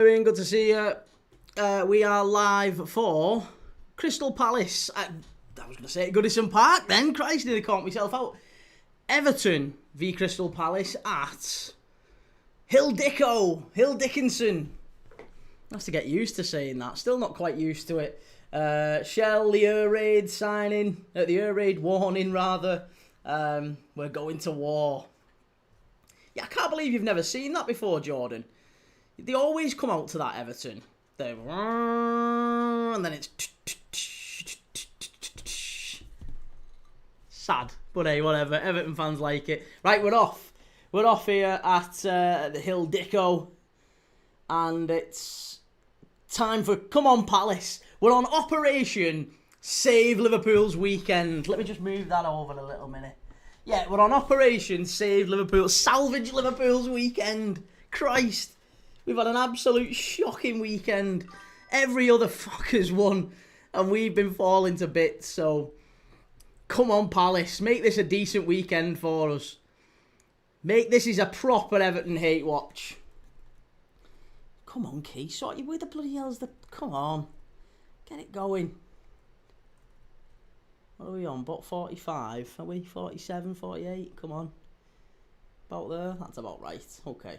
Good to see you. We are live for Crystal Palace. I was going to say Goodison Park then. Christ, nearly caught myself out. Everton v Crystal Palace at Hill Dickinson. I have to get used to saying that. Still not quite used to it. Shell, the Air Raid signing. The Air Raid warning, rather. We're going to war. Yeah, I can't believe you've never seen that before, Jordan. They always come out to that Everton. And then it's sad, but hey, whatever. Everton fans like it. Right, we're off. We're off here at the Hill Dicko, and it's time for Come On Palace. We're on Operation Save Liverpool's Weekend. Let me just move that over a little minute. Yeah, we're on Operation Save Liverpool, salvage Liverpool's weekend. Christ. We've had an absolute shocking weekend. Every other fucker's won, and we've been falling to bits. So, come on, Palace. Make this a decent weekend for us. Make this is a proper Everton hate watch. Come on, Key. Sort you with the bloody hell's the... Come on. Get it going. What are we on? About 45? Are we 47, 48? Come on. About there? That's about right. Okay.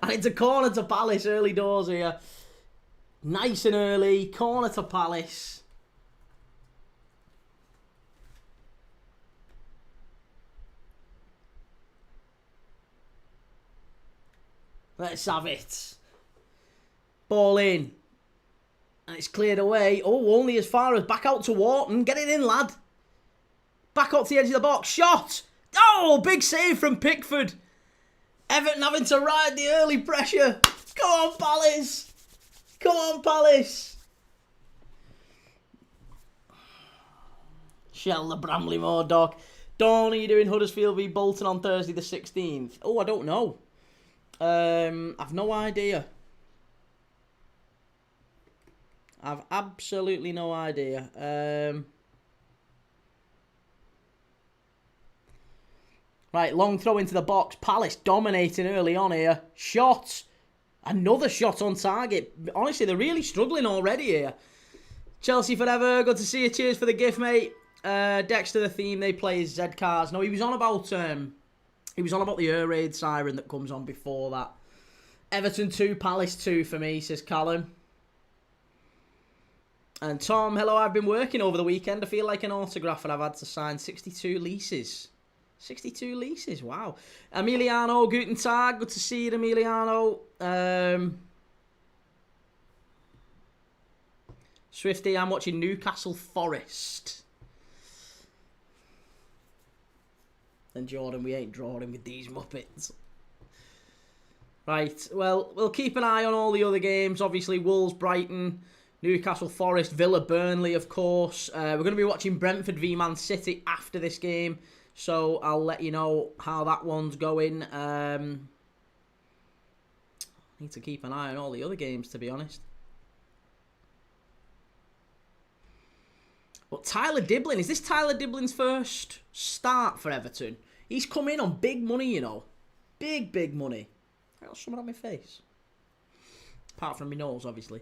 And it's a corner to Palace, early doors here. Nice and early, corner to Palace. Let's have it. Ball in. And it's cleared away. Oh, only as far as back out to Wharton. Get it in, lad. Back up to the edge of the box. Shot. Oh, big save from Pickford. Everton having to ride the early pressure. Come on, Palace. Come on, Palace. Shell the Bramley Moor dog. Dawn, are you doing Huddersfield v Bolton on Thursday the 16th? Oh, I don't know. I've no idea. I've absolutely no idea. Right, long throw into the box. Palace dominating early on here. Shot. Another shot on target. Honestly, they're really struggling already here. Chelsea forever. Good to see you. Cheers for the gift, mate. Dexter, the theme they play is Z Cars. No, he was on about the Air Raid siren that comes on before that. Everton 2, Palace 2 for me, says Callum. And Tom, hello, I've been working over the weekend. I feel like an autograph and I've had to sign 62 leases. 62 leases, wow. Emiliano, guten Tag. Good to see you, Emiliano. Swifty, I'm watching Newcastle Forest. And Jordan, we ain't drawing with these Muppets. Right, well, we'll keep an eye on all the other games. Obviously, Wolves, Brighton, Newcastle Forest, Villa, Burnley, of course. We're going to be watching Brentford v Man City after this game. So I'll let you know how that one's going. Need to keep an eye on all the other games, to be honest. But Tyler Diblin, is this Tyler Diblin's first start for Everton? He's come in on big money, you know. Big money. I got something on my face. Apart from my nose, obviously.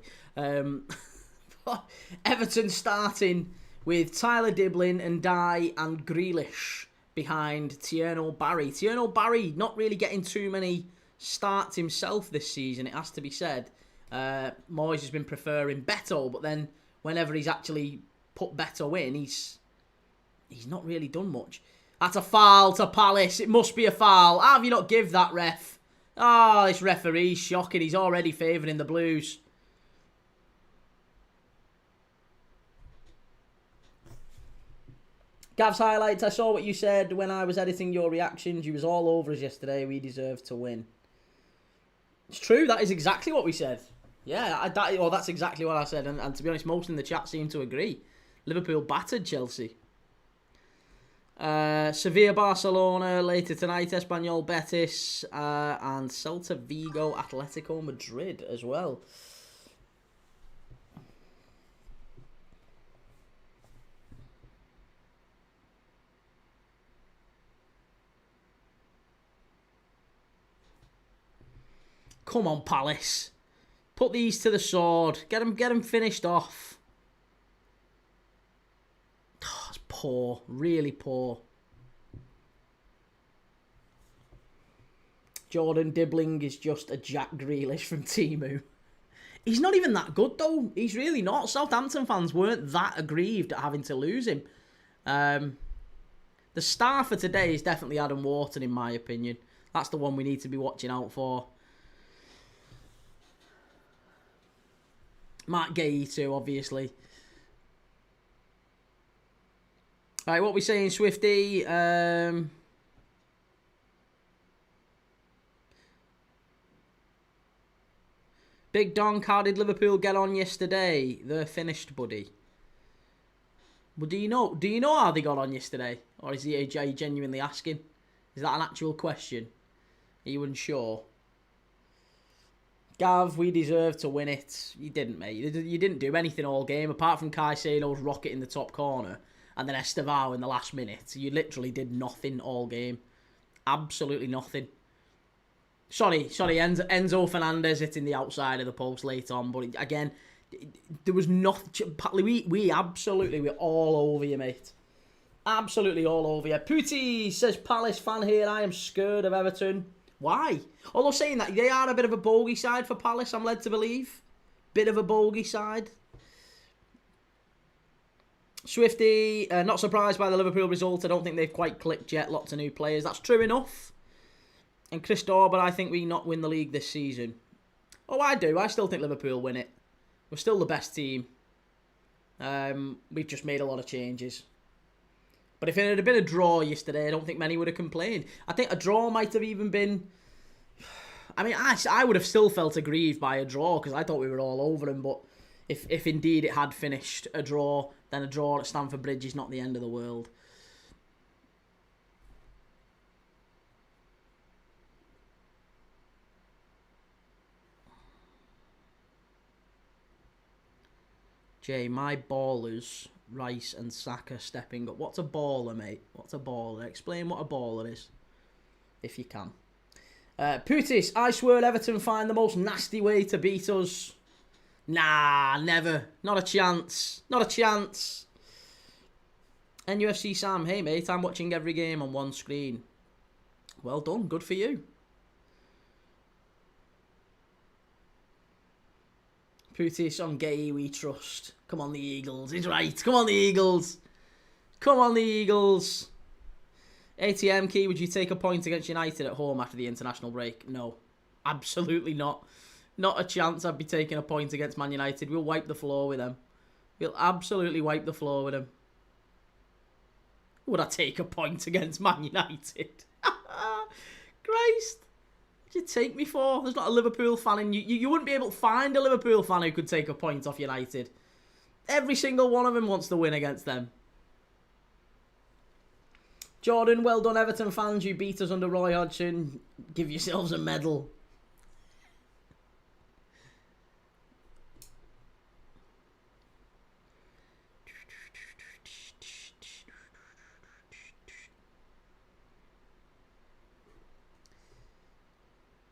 Everton starting with Tyler Diblin and Dye and Grealish behind Tierno Barry. Tierno Barry not really getting too many starts himself this season, it has to be said. Moyes has been preferring Beto, but then whenever he's actually put Beto in, he's not really done much. That's a foul to Palace. It must be a foul. How have you not give that, ref? Oh, this referee's shocking. He's already favouring the Blues. Gav's highlights. I saw what you said when I was editing your reactions. You was all over us yesterday. We deserve to win. It's true. That is exactly what we said. Yeah, that's exactly what I said. And to be honest, most in the chat seem to agree. Liverpool battered Chelsea. Sevilla, Barcelona later tonight. Espanyol, Betis, and Celta Vigo, Atletico Madrid as well. Come on, Palace. Put these to the sword. Get them finished off. Oh, it's poor. Really poor. Jordan Dibbling is just a Jack Grealish from Temu. He's not even that good, though. He's really not. Southampton fans weren't that aggrieved at having to lose him. The star for today is definitely Adam Wharton, in my opinion. That's the one we need to be watching out for. Matt Gay too, obviously. Right, what we saying, Swifty? Big Donk, how did Liverpool get on yesterday? They're finished, buddy. Well, do you know how they got on yesterday? Or are you genuinely asking? Is that an actual question? Are you unsure? Gav, we deserve to win it. You didn't, mate. You didn't do anything all game, apart from Caicedo's rocket in the top corner and then Estevao in the last minute. You literally did nothing all game. Absolutely nothing. Sorry, Enzo Fernandez hitting the outside of the post late on, but again, there was nothing. We absolutely were all over you, mate. Absolutely all over you. Pooty says, Palace fan here, I am scared of Everton. Why? Although saying that, they are a bit of a bogey side for Palace, I'm led to believe. Bit of a bogey side. Swifty, not surprised by the Liverpool result. I don't think they've quite clicked yet. Lots of new players. That's true enough. And Chris Dorber, I think we not win the league this season. Oh, I do. I still think Liverpool win it. We're still the best team. We've just made a lot of changes. But if it had been a draw yesterday, I don't think many would have complained. I think a draw might have even been... I mean, I would have still felt aggrieved by a draw because I thought we were all over them. But if indeed it had finished a draw, then a draw at Stamford Bridge is not the end of the world. Jay, my ballers, Rice and Saka stepping up. What's a baller, mate? What's a baller? Explain what a baller is, if you can. Putis, I swear Everton find the most nasty way to beat us. Nah, never. Not a chance. Not a chance. NUFC Sam, hey mate, I'm watching every game on one screen. Well done, good for you. Putis, on Gay we trust. Come on the Eagles, he's right. Come on the Eagles. Come on the Eagles. ATM Key, would you take a point against United at home after the international break? No, absolutely not. Not a chance I'd be taking a point against Man United. We'll wipe the floor with them. We'll absolutely wipe the floor with them. Would I take a point against Man United? Christ. What you take me for? There's not a Liverpool fan in you. You wouldn't be able to find a Liverpool fan who could take a point off United. Every single one of them wants to win against them. Jordan, well done Everton fans. You beat us under Roy Hodgson. Give yourselves a medal.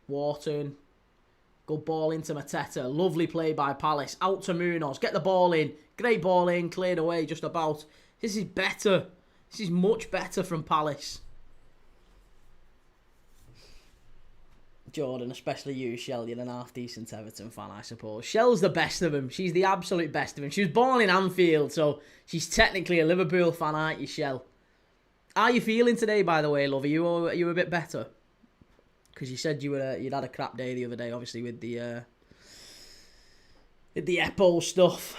Wharton. Good ball into Mateta. Lovely play by Palace. Out to Munoz. Get the ball in. Great ball in. Cleared away just about. This is better. This is much better from Palace. Jordan, especially you, Shell. You're an half-decent Everton fan, I suppose. Shell's the best of them. She's the absolute best of them. She was born in Anfield, so she's technically a Liverpool fan, aren't you, Shell? How are you feeling today, by the way, love? Are you a bit better? Because you said you'd had a crap day the other day, obviously, with the Epo stuff.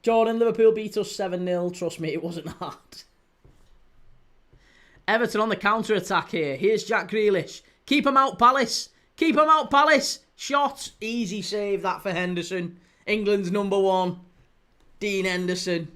Jordan, Liverpool beat us 7-0. Trust me, it wasn't hard. Everton on the counter-attack here. Here's Jack Grealish. Keep him out, Palace. Keep him out, Palace. Shot. Easy save, that for Henderson. England's number one. Dean Henderson.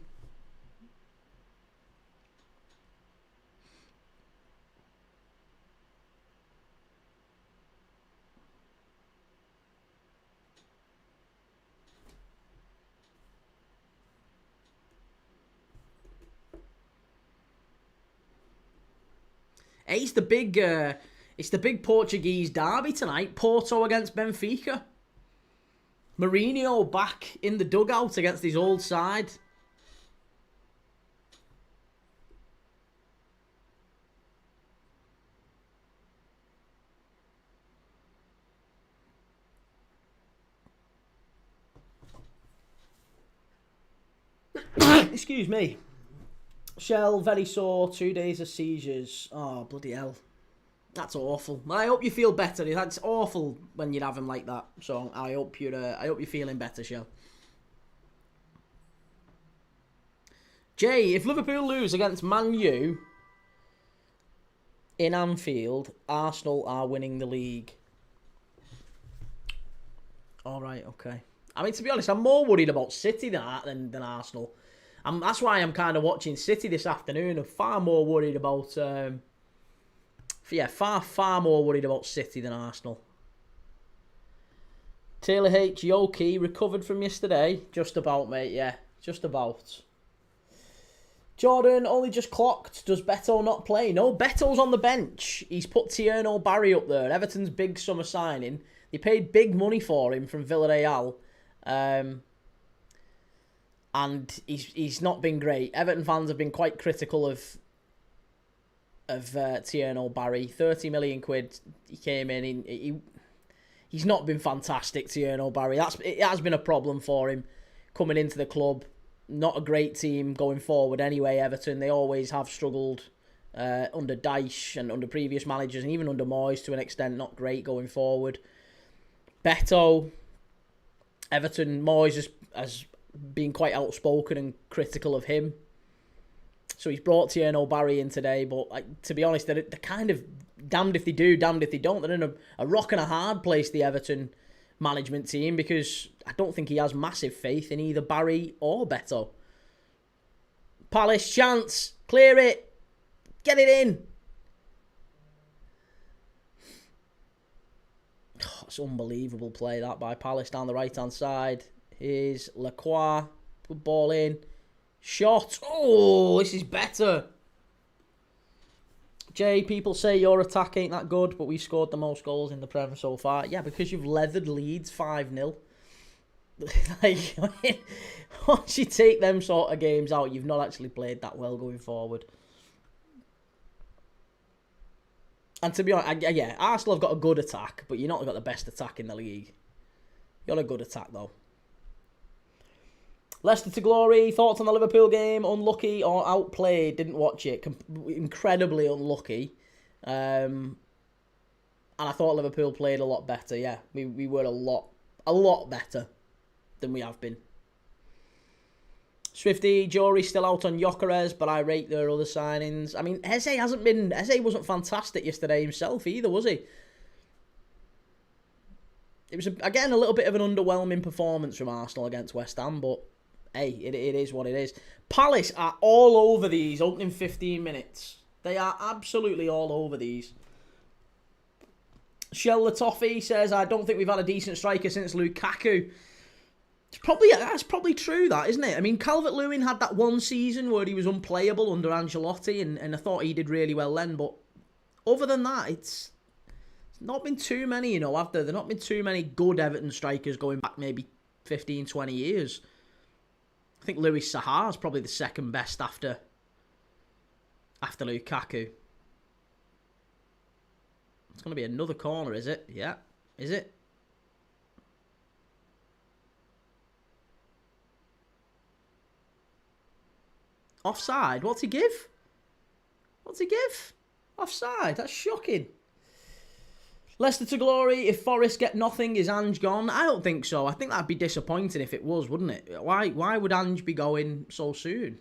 He's the big It's the big Portuguese derby tonight. Porto against Benfica. Mourinho back in the dugout against his old side. Excuse me. Shell, very sore, 2 days of seizures. Oh, bloody hell. That's awful. I hope you feel better. That's awful when you have them like that. So I hope you're feeling better, Shell. Jay, if Liverpool lose against Man U in Anfield, Arsenal are winning the league. All right, okay. I mean, to be honest, I'm more worried about City than Arsenal. That's why I'm kind of watching City this afternoon. I'm far more worried about... far more worried about City than Arsenal. Taylor H. Yoki recovered from yesterday. Just about, mate, yeah. Just about. Jordan only just clocked. Does Beto not play? No, Beto's on the bench. He's put Tierno Barry up there. Everton's big summer signing. They paid big money for him from Villarreal. And he's not been great. Everton fans have been quite critical of Tierno Barry. 30 million quid. He came in. He's not been fantastic, Tierno Barry. It has been a problem for him coming into the club. Not a great team going forward anyway, Everton. They always have struggled under Dyche and under previous managers, and even under Moyes to an extent, not great going forward. Beto, Everton, Moyes has been quite outspoken and critical of him. So he's brought Tierno Barry in today, but to be honest, they're kind of damned if they do, damned if they don't. They're in a rock and a hard place, the Everton management team, because I don't think he has massive faith in either Barry or Beto. Palace, chance, clear it, get it in. Oh, it's unbelievable play that by Palace down the right-hand side. Here's Lacroix, good ball in. Shot. Oh, this is better. Jay, people say your attack ain't that good, but we scored the most goals in the Prem so far. Yeah, because you've leathered Leeds 5-0. Like, once you take them sort of games out, you've not actually played that well going forward. And to be honest, yeah, Arsenal have got a good attack, but you're not got the best attack in the league. You got a good attack, though. Leicester to glory. Thoughts on the Liverpool game? Unlucky or outplayed? Didn't watch it. Incredibly unlucky. And I thought Liverpool played a lot better. Yeah, we were a lot better than we have been. Swifty, jury's still out on Gyökeres, but I rate their other signings. I mean, Eze wasn't fantastic yesterday himself either, was he? It was, again, a little bit of an underwhelming performance from Arsenal against West Ham, but hey, it is what it is. Palace are all over these opening 15 minutes. They are absolutely all over these. Shell Latoffy says, I don't think we've had a decent striker since Lukaku. That's probably true, that, isn't it? I mean, Calvert-Lewin had that one season where he was unplayable under Ancelotti, and I thought he did really well then, but other than that, it's not been too many, have there? There not been too many good Everton strikers going back maybe 15, 20 years. I think Louis Saha is probably the second best after Lukaku. It's going to be another corner, is it? Yeah. Is it? Offside? What's he give? Offside? That's shocking. Leicester to glory. If Forest get nothing, is Ange gone? I don't think so. I think that'd be disappointing if it was, wouldn't it? Why would Ange be going so soon?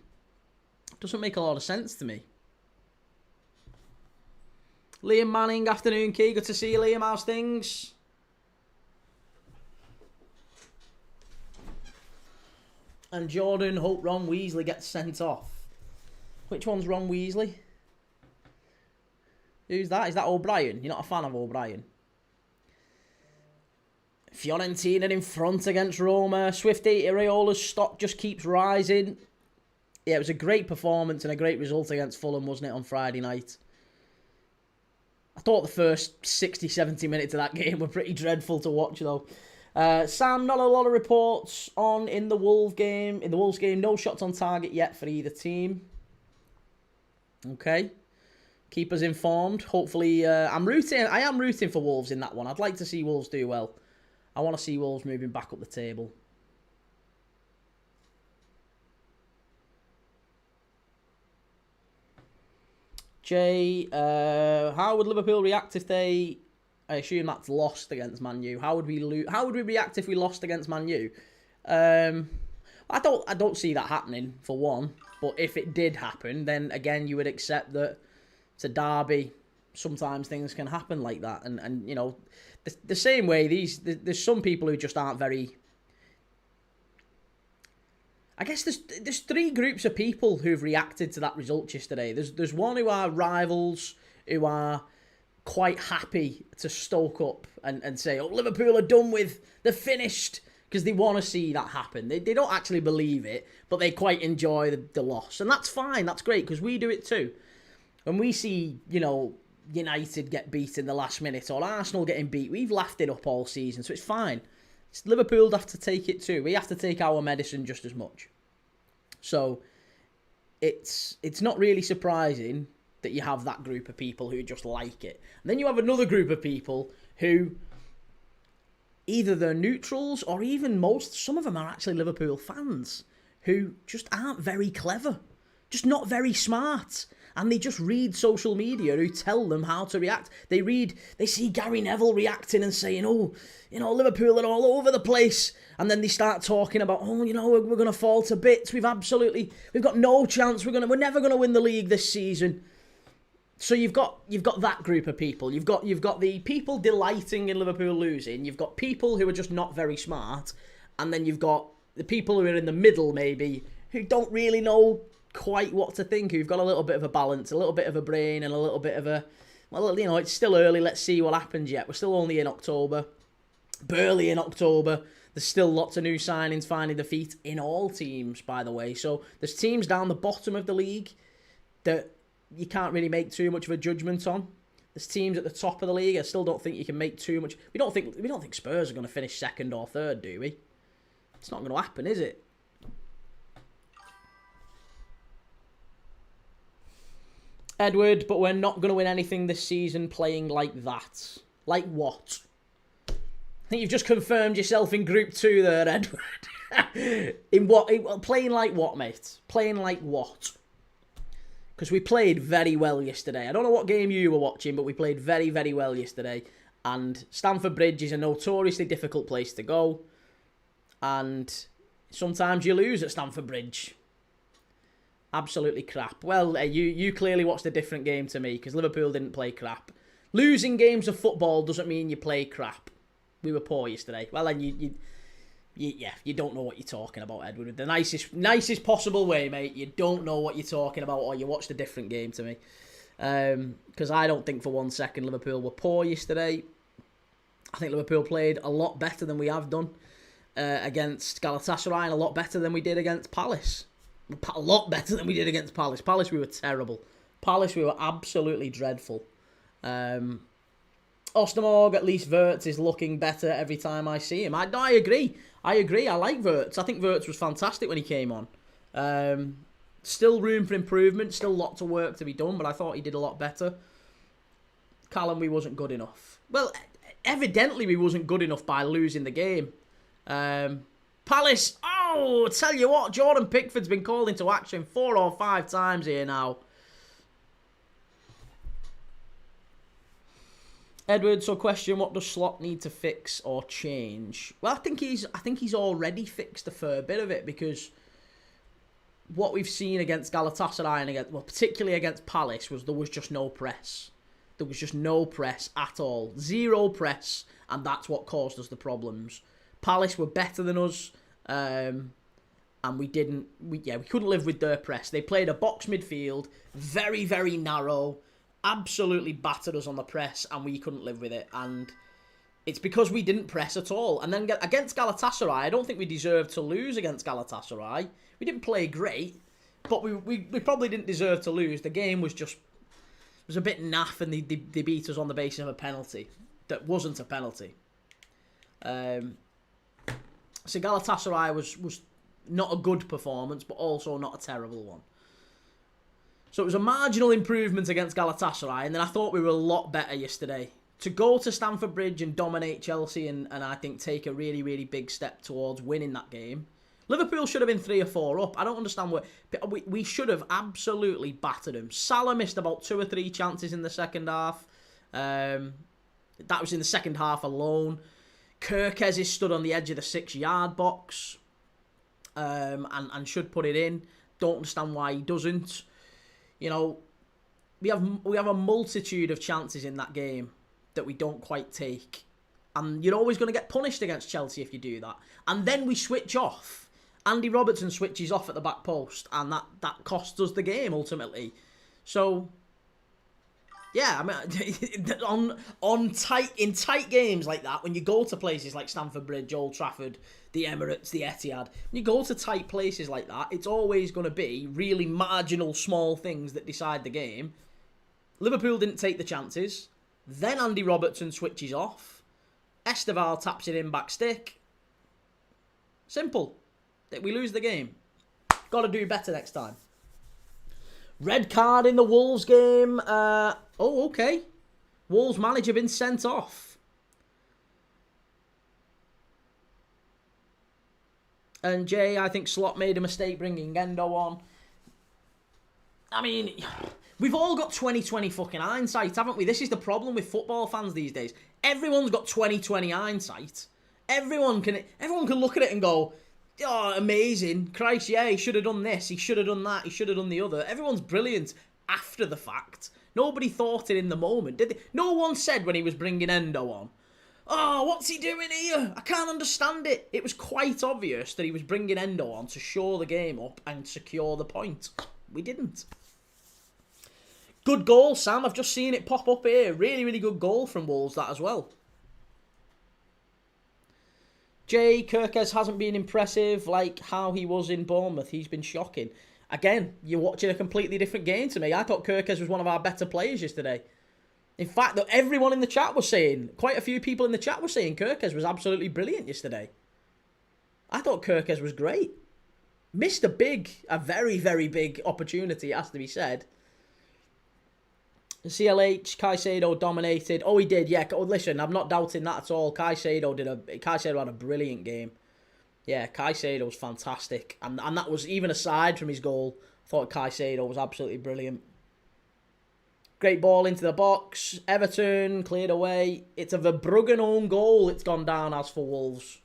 Doesn't make a lot of sense to me. Liam Manning, afternoon key. Good to see you, Liam. How's things? And Jordan, hope Ron Weasley gets sent off. Which one's Ron Weasley? Who's that? Is that O'Brien? You're not a fan of O'Brien? Fiorentina in front against Roma. Swifty, Iraola's stock just keeps rising. Yeah, it was a great performance and a great result against Fulham, wasn't it, on Friday night? I thought the first 60, 70 minutes of that game were pretty dreadful to watch, though. Sam, not a lot of reports on in the Wolves game. In the Wolves game, no shots on target yet for either team. Okay. Keep us informed. Hopefully, I am rooting for Wolves in that one. I'd like to see Wolves do well. I want to see Wolves moving back up the table. Jay, how would Liverpool react if they... I assume that's lost against Man U. How would we react if we lost against Man U? I don't see that happening, for one. But if it did happen, then again you would accept that it's a derby. Sometimes things can happen like that, and you know, the same way there's some people who just aren't very. I guess there's three groups of people who've reacted to that result yesterday. There's one who are rivals, who are quite happy to stoke up and say, oh, Liverpool are done with, they're finished, because they want to see that happen. They don't actually believe it, but they quite enjoy the loss. And that's fine, that's great, because we do it too. When we see, you know, United get beat in the last minute or Arsenal getting beat, we've laughed it up all season, so it's fine. Liverpool have to take it too. We have to take our medicine just as much. So it's not really surprising that you have that group of people who just like it. And then you have another group of people who either they're neutrals or even some of them are actually Liverpool fans who just aren't very clever, just not very smart. And they just read social media who tell them how to react. They see Gary Neville reacting and saying, oh, you know, Liverpool are all over the place. And then they start talking about, oh, you know, we're going to fall to bits. We've got no chance. We're never going to win the league this season. So you've got that group of people. You've got the people delighting in Liverpool losing. You've got people who are just not very smart. And then you've got the people who are in the middle, maybe, who don't really know quite what to think, who've got a little bit of a balance, a little bit of a brain, and a little bit of a, well, you know, it's still early, let's see what happens yet. We're still only in October, barely in October. There's still lots of new signings finding their feet in all teams, by the way. So there's teams down the bottom of the league that you can't really make too much of a judgment on. There's teams at the top of the league I still don't think you can make too much. We don't think Spurs are going to finish second or third, do we? It's not going to happen, is it? Edward, but we're not going to win anything this season playing like that. Like what? I think you've just confirmed yourself in Group 2 there, Edward. Playing like what, mate? Playing like what? Because we played very well yesterday. I don't know what game you were watching, but we played very, very well yesterday. And Stamford Bridge is a notoriously difficult place to go. And sometimes you lose at Stamford Bridge. Absolutely crap. Well, you clearly watched a different game to me because Liverpool didn't play crap. Losing games of football doesn't mean you play crap. We were poor yesterday. Well, then you don't know what you're talking about, Edward. The nicest possible way, mate. You don't know what you're talking about, or you watched a different game to me. Because I don't think for 1 second Liverpool were poor yesterday. I think Liverpool played a lot better than we have done against Galatasaray, and a lot better than we did against Palace. A lot better than we did against Palace. Palace, we were terrible. Palace, we were absolutely dreadful. Ostermorg, at least Wirtz is looking better every time I see him. I agree. I like Wirtz. I think Wirtz was fantastic when he came on. Still room for improvement. Still lots of work to be done, but I thought he did a lot better. Callum, we wasn't good enough. Well, evidently we wasn't good enough by losing the game. Palace, oh, tell you what, Jordan Pickford's been called into action 4 or 5 times here now. Edward, so question, what does Slot need to fix or change? Well, I think he's already fixed a fair bit of it, because what we've seen against Galatasaray and particularly against Palace was there was just no press. There was just no press at all. Zero press, and that's what caused us the problems. Palace were better than us, and we couldn't live with their press. They played a box midfield, very, very narrow, absolutely battered us on the press, and we couldn't live with it. And it's because we didn't press at all. And then against Galatasaray, I don't think we deserved to lose against Galatasaray. We didn't play great, but we probably didn't deserve to lose. The game was was a bit naff, and they beat us on the basis of a penalty that wasn't a penalty. So Galatasaray was not a good performance, but also not a terrible one. So it was a marginal improvement against Galatasaray, and then I thought we were a lot better yesterday. To go to Stamford Bridge and dominate Chelsea and I think take a really, really big step towards winning that game. Liverpool should have been 3 or 4 up. I don't understand what... We should have absolutely battered them. Salah missed about 2 or 3 chances in the second half. That was in the second half alone. Kirkes is stood on the edge of the 6-yard box and should put it in. Don't understand why he doesn't. You know, we have a multitude of chances in that game that we don't quite take. And you're always going to get punished against Chelsea if you do that. And then we switch off. Andy Robertson switches off at the back post, and that costs us the game ultimately. So, yeah, I mean, in tight games like that, when you go to places like Stamford Bridge, Old Trafford, the Emirates, the Etihad, when you go to tight places like that, it's always going to be really marginal, small things that decide the game. Liverpool didn't take the chances. Then Andy Robertson switches off. Esteval taps it in back stick. Simple. We lose the game. Got to do better next time. Red card in the Wolves game. Okay. Wolves manager been sent off. And Jay, I think Slot made a mistake bringing Endo on. I mean, we've all got 20/20 fucking hindsight, haven't we? This is the problem with football fans these days. Everyone's got 20/20 hindsight. Everyone can look at it and go, oh, amazing. Christ, yeah, he should have done this. He should have done that. He should have done the other. Everyone's brilliant after the fact. Nobody thought it in the moment, did they? No one said when he was bringing Endo on, oh, what's he doing here? I can't understand it. It was quite obvious that he was bringing Endo on to shore the game up and secure the point. We didn't. Good goal, Sam. I've just seen it pop up here. Really, really good goal from Wolves, that as well. Jay, Kirkes hasn't been impressive like how he was in Bournemouth. He's been shocking. Again, you're watching a completely different game to me. I thought Kirkes was one of our better players yesterday. In fact, everyone in the chat was saying, quite a few people in the chat were saying Kirkes was absolutely brilliant yesterday. I thought Kirkes was great. Missed a very, very big opportunity, it has to be said. CLH, Caicedo dominated. Oh, he did, yeah. Oh, listen, I'm not doubting that at all. Caicedo had a brilliant game. Yeah, Caicedo was fantastic. And that was, even aside from his goal, I thought Caicedo was absolutely brilliant. Great ball into the box. Everton cleared away. It's a Verbruggen own goal it's gone down as for Wolves.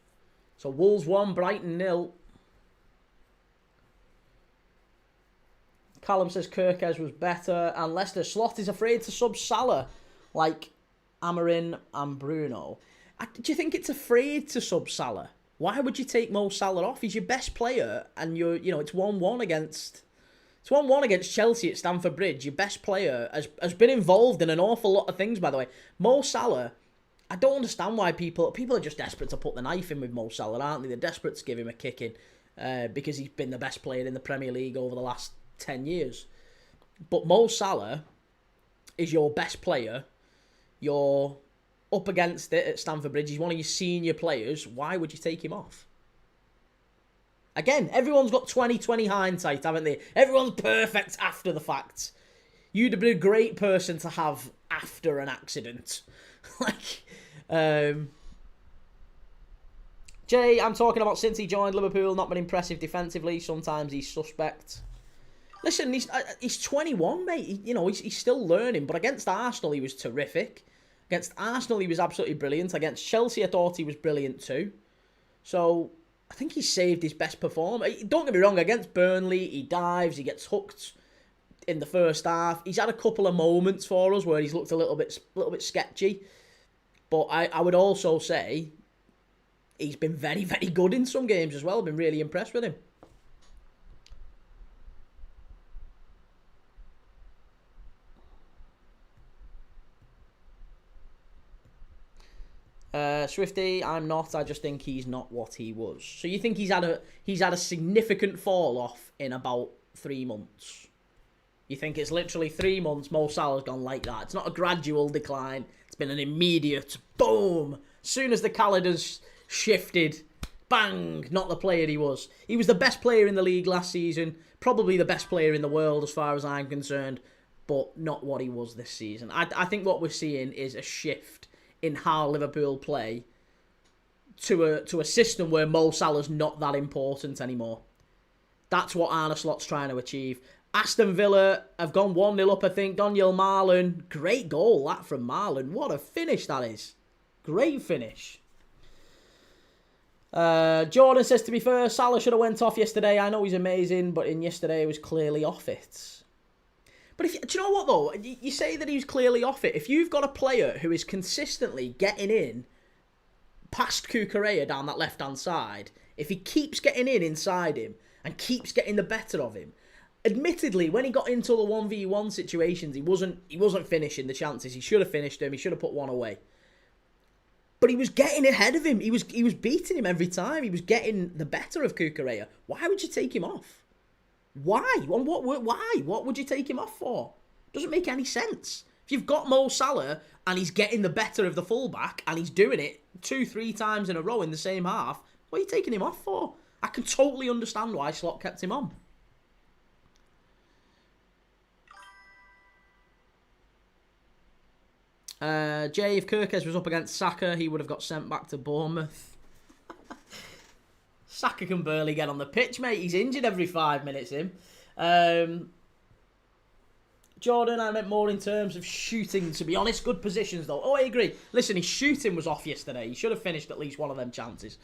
So Wolves 1, Brighton 0. Callum says Kirkes was better, and Leicester Slot is afraid to sub Salah, like Amarin and Bruno. Do you think it's afraid to sub Salah? Why would you take Mo Salah off? He's your best player, and it's 1-1 against Chelsea at Stamford Bridge. Your best player has been involved in an awful lot of things, by the way. Mo Salah, I don't understand why people are just desperate to put the knife in with Mo Salah, aren't they? They're desperate to give him a kicking because he's been the best player in the Premier League over the last 10 years. But Mo Salah is your best player. You're up against it at Stamford Bridge. He's one of your senior players. Why would you take him off? Again, everyone's got 20/20 hindsight, haven't they? Everyone's perfect after the fact. You'd have been a great person to have after an accident. Jay, I'm talking about since he joined Liverpool, not been impressive defensively. Sometimes he's suspect. Listen, he's 21, mate. He's still learning. But against Arsenal, he was terrific. Against Arsenal, he was absolutely brilliant. Against Chelsea, I thought he was brilliant too. So, I think he saved his best performance. Don't get me wrong, against Burnley, he dives, he gets hooked in the first half. He's had a couple of moments for us where he's looked a little bit sketchy. But I would also say he's been very, very good in some games as well. I've been really impressed with him. Swifty, I'm not. I just think he's not what he was. So you think he's had a significant fall off in about 3 months? You think it's literally 3 months, Mo Salah's gone like that. It's not a gradual decline. It's been an immediate boom. As soon as the calendar's shifted, bang, not the player he was. He was the best player in the league last season, probably the best player in the world as far as I'm concerned, but not what he was this season. I think what we're seeing is a shift in how Liverpool play to a system where Mo Salah's not that important anymore. That's what Arne Slot's trying to achieve. Aston Villa have gone 1-0 up, I think. Daniel Marlon, great goal that from Marlon. What a finish that is. Great finish. Jordan says, to be fair, Salah should have went off yesterday. I know he's amazing, but in yesterday he was clearly off it. But do you know what, though? You say that he was clearly off it. If you've got a player who is consistently getting in past Cucurella down that left-hand side, if he keeps getting in inside him and keeps getting the better of him, admittedly, when he got into the 1v1 situations, he wasn't finishing the chances. He should have finished them. He should have put one away. But he was getting ahead of him. He was beating him every time. He was getting the better of Cucurella. Why would you take him off? Why? Why? What would you take him off for? Doesn't make any sense. If you've got Mo Salah and he's getting the better of the fullback and he's doing it 2-3 times in a row in the same half, what are you taking him off for? I can totally understand why Slot kept him on. Jay, if Kirkes was up against Saka, he would have got sent back to Bournemouth. Saka can barely get on the pitch, mate. He's injured every 5 minutes, him. Jordan, I meant more in terms of shooting, to be honest. Good positions, though. Oh, I agree. Listen, his shooting was off yesterday. He should have finished at least one of them chances.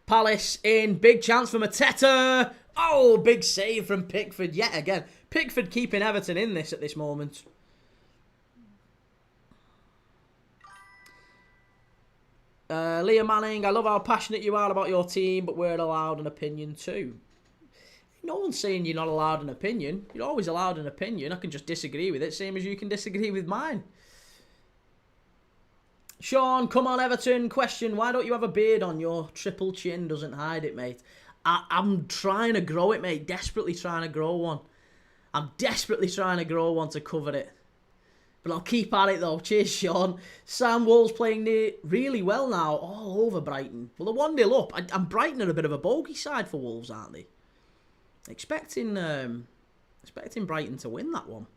Palace in. Big chance for Mateta. Oh, big save from Pickford yet again. Pickford keeping Everton in this at this moment. Liam Manning, I love how passionate you are about your team, but we're allowed an opinion too. No one's saying you're not allowed an opinion. You're always allowed an opinion. I can just disagree with it, same as you can disagree with mine. Sean, come on Everton. Question, why don't you have a beard on? Your triple chin doesn't hide it, mate. I'm trying to grow it, mate. Desperately trying to grow one. I'm desperately trying to grow one to cover it. But I'll keep at it, though. Cheers, Sean. Sam Wolves playing really well now. All over Brighton. Well, they're 1-0 up. And Brighton are a bit of a bogey side for Wolves, aren't they? Expecting Brighton to win that one.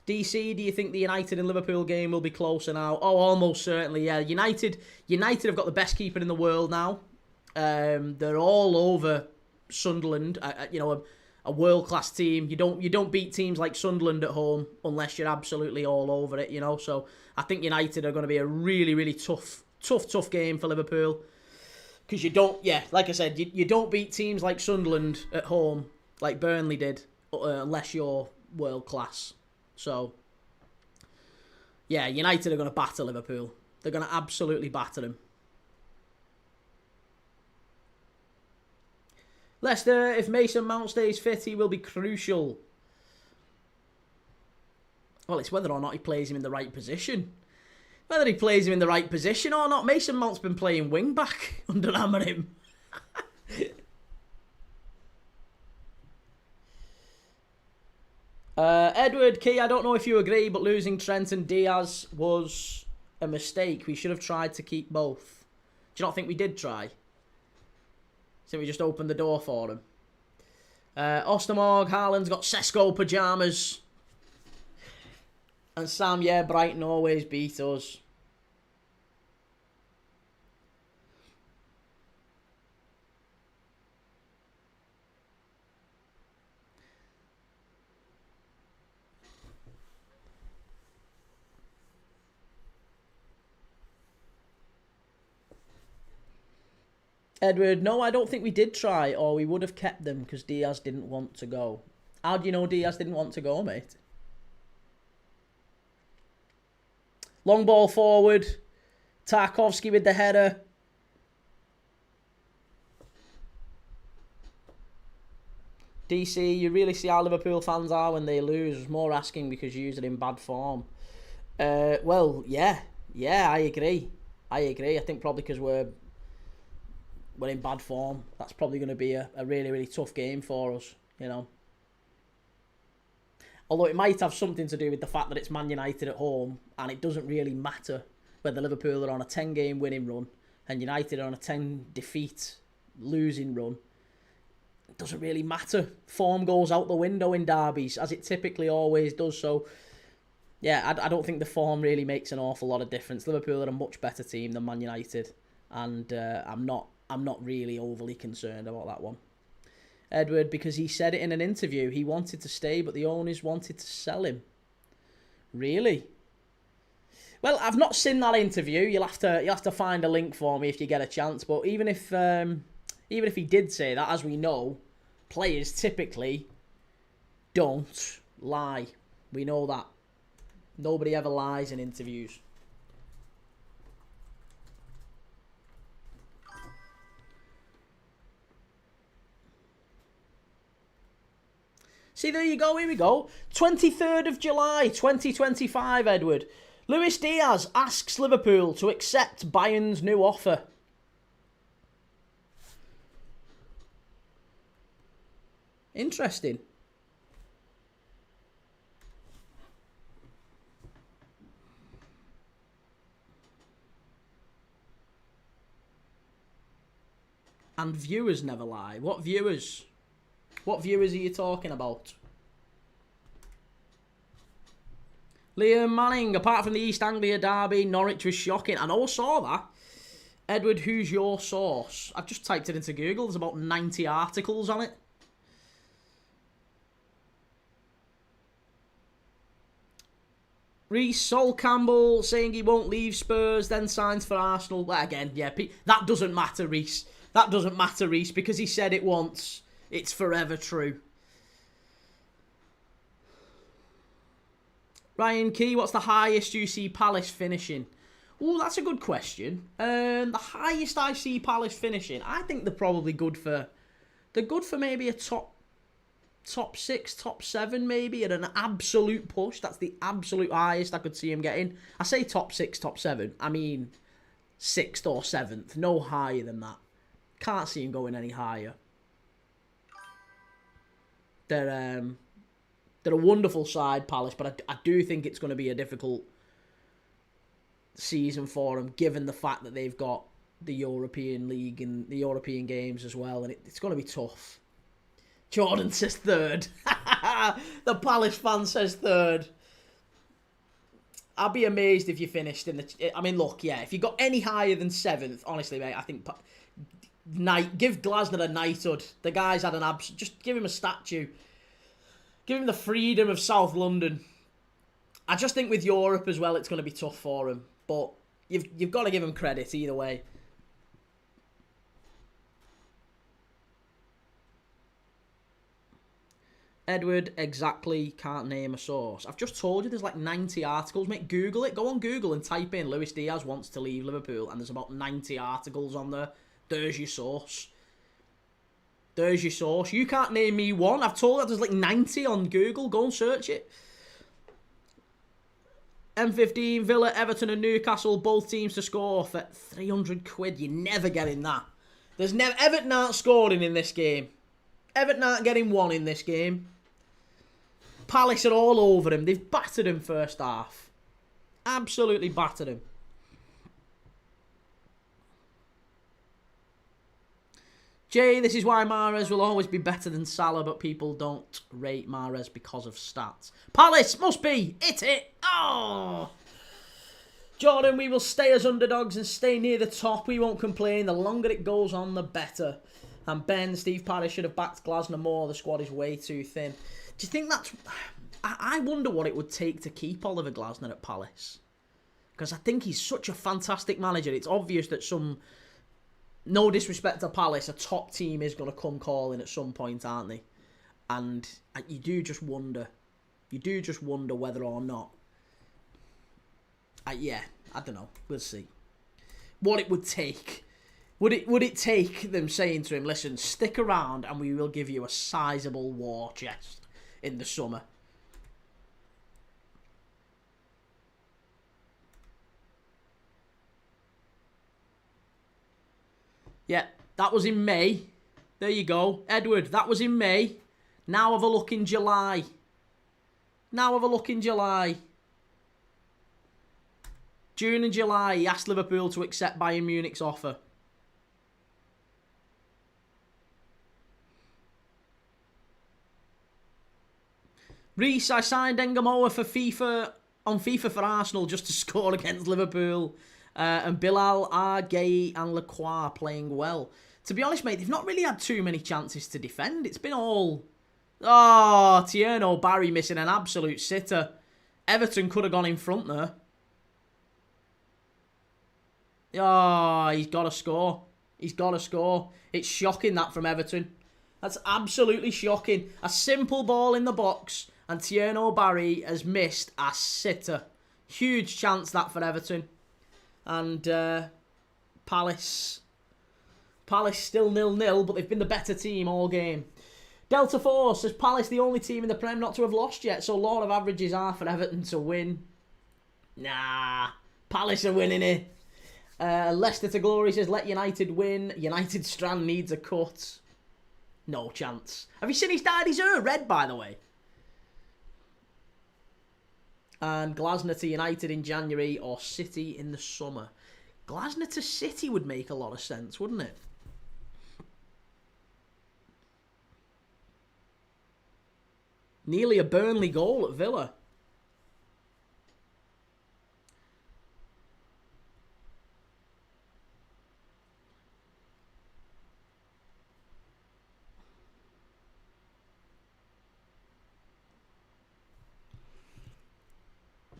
DC, do you think the United and Liverpool game will be closer now? Oh, almost certainly, yeah. United have got the best keeper in the world now. They're all over Sunderland. A world-class team. You don't beat teams like Sunderland at home unless you're absolutely all over it, you know. So I think United are going to be a really, really tough game for Liverpool. Because like I said, you don't beat teams like Sunderland at home like Burnley did unless you're world-class. So, yeah, United are going to batter Liverpool. They're going to absolutely batter them. Leicester, if Mason Mount stays fit, he will be crucial. Well, it's whether or not he plays him in the right position. Whether he plays him in the right position or not. Mason Mount's been playing wing-back under Amorim. Edward Key, I don't know if you agree, but losing Trent and Diaz was a mistake. We should have tried to keep both. Do you not think we did try? So we just opened the door for him. Ostermorg, Haaland's got Sesko pyjamas. And Sam, yeah, Brighton always beat us. Edward, no, I don't think we did try, or we would have kept them because Diaz didn't want to go. How do you know Diaz didn't want to go, mate? Long ball forward. Tarkovsky with the header. DC, you really see how Liverpool fans are when they lose. More asking because you're in bad form. Well, yeah, I agree. I think probably because we're in bad form. That's probably going to be a really, really tough game for us, you know. Although it might have something to do with the fact that it's Man United at home, and it doesn't really matter whether Liverpool are on a 10-game winning run and United are on a 10-defeat losing run. It doesn't really matter. Form goes out the window in derbies, as it typically always does. So, yeah, I don't think the form really makes an awful lot of difference. Liverpool are a much better team than Man United, and I'm not really overly concerned about that one. Edward, because he said it in an interview, he wanted to stay, but the owners wanted to sell him. Really? Well, I've not seen that interview. You'll have to find a link for me if you get a chance. But even if he did say that, as we know, players typically don't lie. We know that. Nobody ever lies in interviews. See, there you go, here we go. 23rd of July, 2025, Edward. Luis Diaz asks Liverpool to accept Bayern's new offer. Interesting. And viewers never lie. What viewers? What viewers are you talking about? Liam Manning, apart from the East Anglia derby, Norwich was shocking. I know I saw that. Edward, who's your source? I've just typed it into Google. There's about 90 articles on it. Reece, Sol Campbell saying he won't leave Spurs, then signs for Arsenal. Well, again, yeah, that doesn't matter, Reece. That doesn't matter, Reece, because he said it once. It's forever true. Ryan Key, what's the highest you see Palace finishing? Oh, that's a good question. The highest I see Palace finishing, I think they're probably good for... They're good for maybe a top 6, top 7 maybe, at an absolute push. That's the absolute highest I could see him getting. I say top 6, top 7. I mean 6th or 7th. No higher than that. Can't see him going any higher. They're a wonderful side, Palace, but I do think it's going to be a difficult season for them, given the fact that they've got the European League and the European games as well, and it's going to be tough. Jordan says 3rd. The Palace fan says 3rd. I'd be amazed if you finished in the... I mean, look, yeah, if you got any higher than 7th, honestly, mate, I think... Give Glasner a knighthood. The guy's had an just give him a statue. Give him the freedom of South London. I just think with Europe as well, it's going to be tough for him. But you've got to give him credit either way. Edward, exactly, can't name a source. I've just told you there's like 90 articles. Mate, Google it. Go on Google and type in Luis Diaz wants to leave Liverpool, and there's about 90 articles on there. There's your source. There's your source. You can't name me one. I've told you there's like 90 on Google. Go and search it. M15, Villa, Everton and Newcastle, both teams to score for 300 quid. You're never getting that. There's never... Everton aren't scoring in this game. Everton aren't getting one in this game. Palace are all over him. They've battered him first half. Absolutely battered him. Jay, this is why Mahrez will always be better than Salah, but people don't rate Mahrez because of stats. Palace, must be. Hit it. Oh. Jordan, we will stay as underdogs and stay near the top. We won't complain. The longer it goes on, the better. And Ben, Steve Parrish should have backed Glasner more. The squad is way too thin. Do you think that's... I wonder what it would take to keep Oliver Glasner at Palace. Because I think he's such a fantastic manager. It's obvious that some... No disrespect to Palace, a top team is going to come calling at some point, aren't they? And you do just wonder. You do just wonder whether or not. Yeah, I don't know. We'll see. What it would take. Would it take them saying to him, listen, stick around and we will give you a sizable war chest in the summer? Yeah, that was in May. There you go. Edward, that was in May. Now have a look in July. Now have a look in July. June and July, he asked Liverpool to accept Bayern Munich's offer. Reece, I signed Engamoa for FIFA for Arsenal just to score against Liverpool. And Bilal, Gay and Lacroix playing well. To be honest, mate, they've not really had too many chances to defend. It's been all... Oh, Tierno Barry missing an absolute sitter. Everton could have gone in front there. Oh, he's got to score. He's got to score. It's shocking that from Everton. That's absolutely shocking. A simple ball in the box and Tierno Barry has missed a sitter. Huge chance that for Everton. And Palace still 0-0, but they've been the better team all game. Delta Force says Palace the only team in the Prem not to have lost yet, so law of averages are for Everton to win. Nah, Palace are winning it. Leicester to Glory says let United win. United Strand needs a cut. No chance. Have you seen he's dyed his hair red, by the way? And Glasner to United in January or City in the summer. Glasner to City would make a lot of sense, wouldn't it? Nearly a Burnley goal at Villa.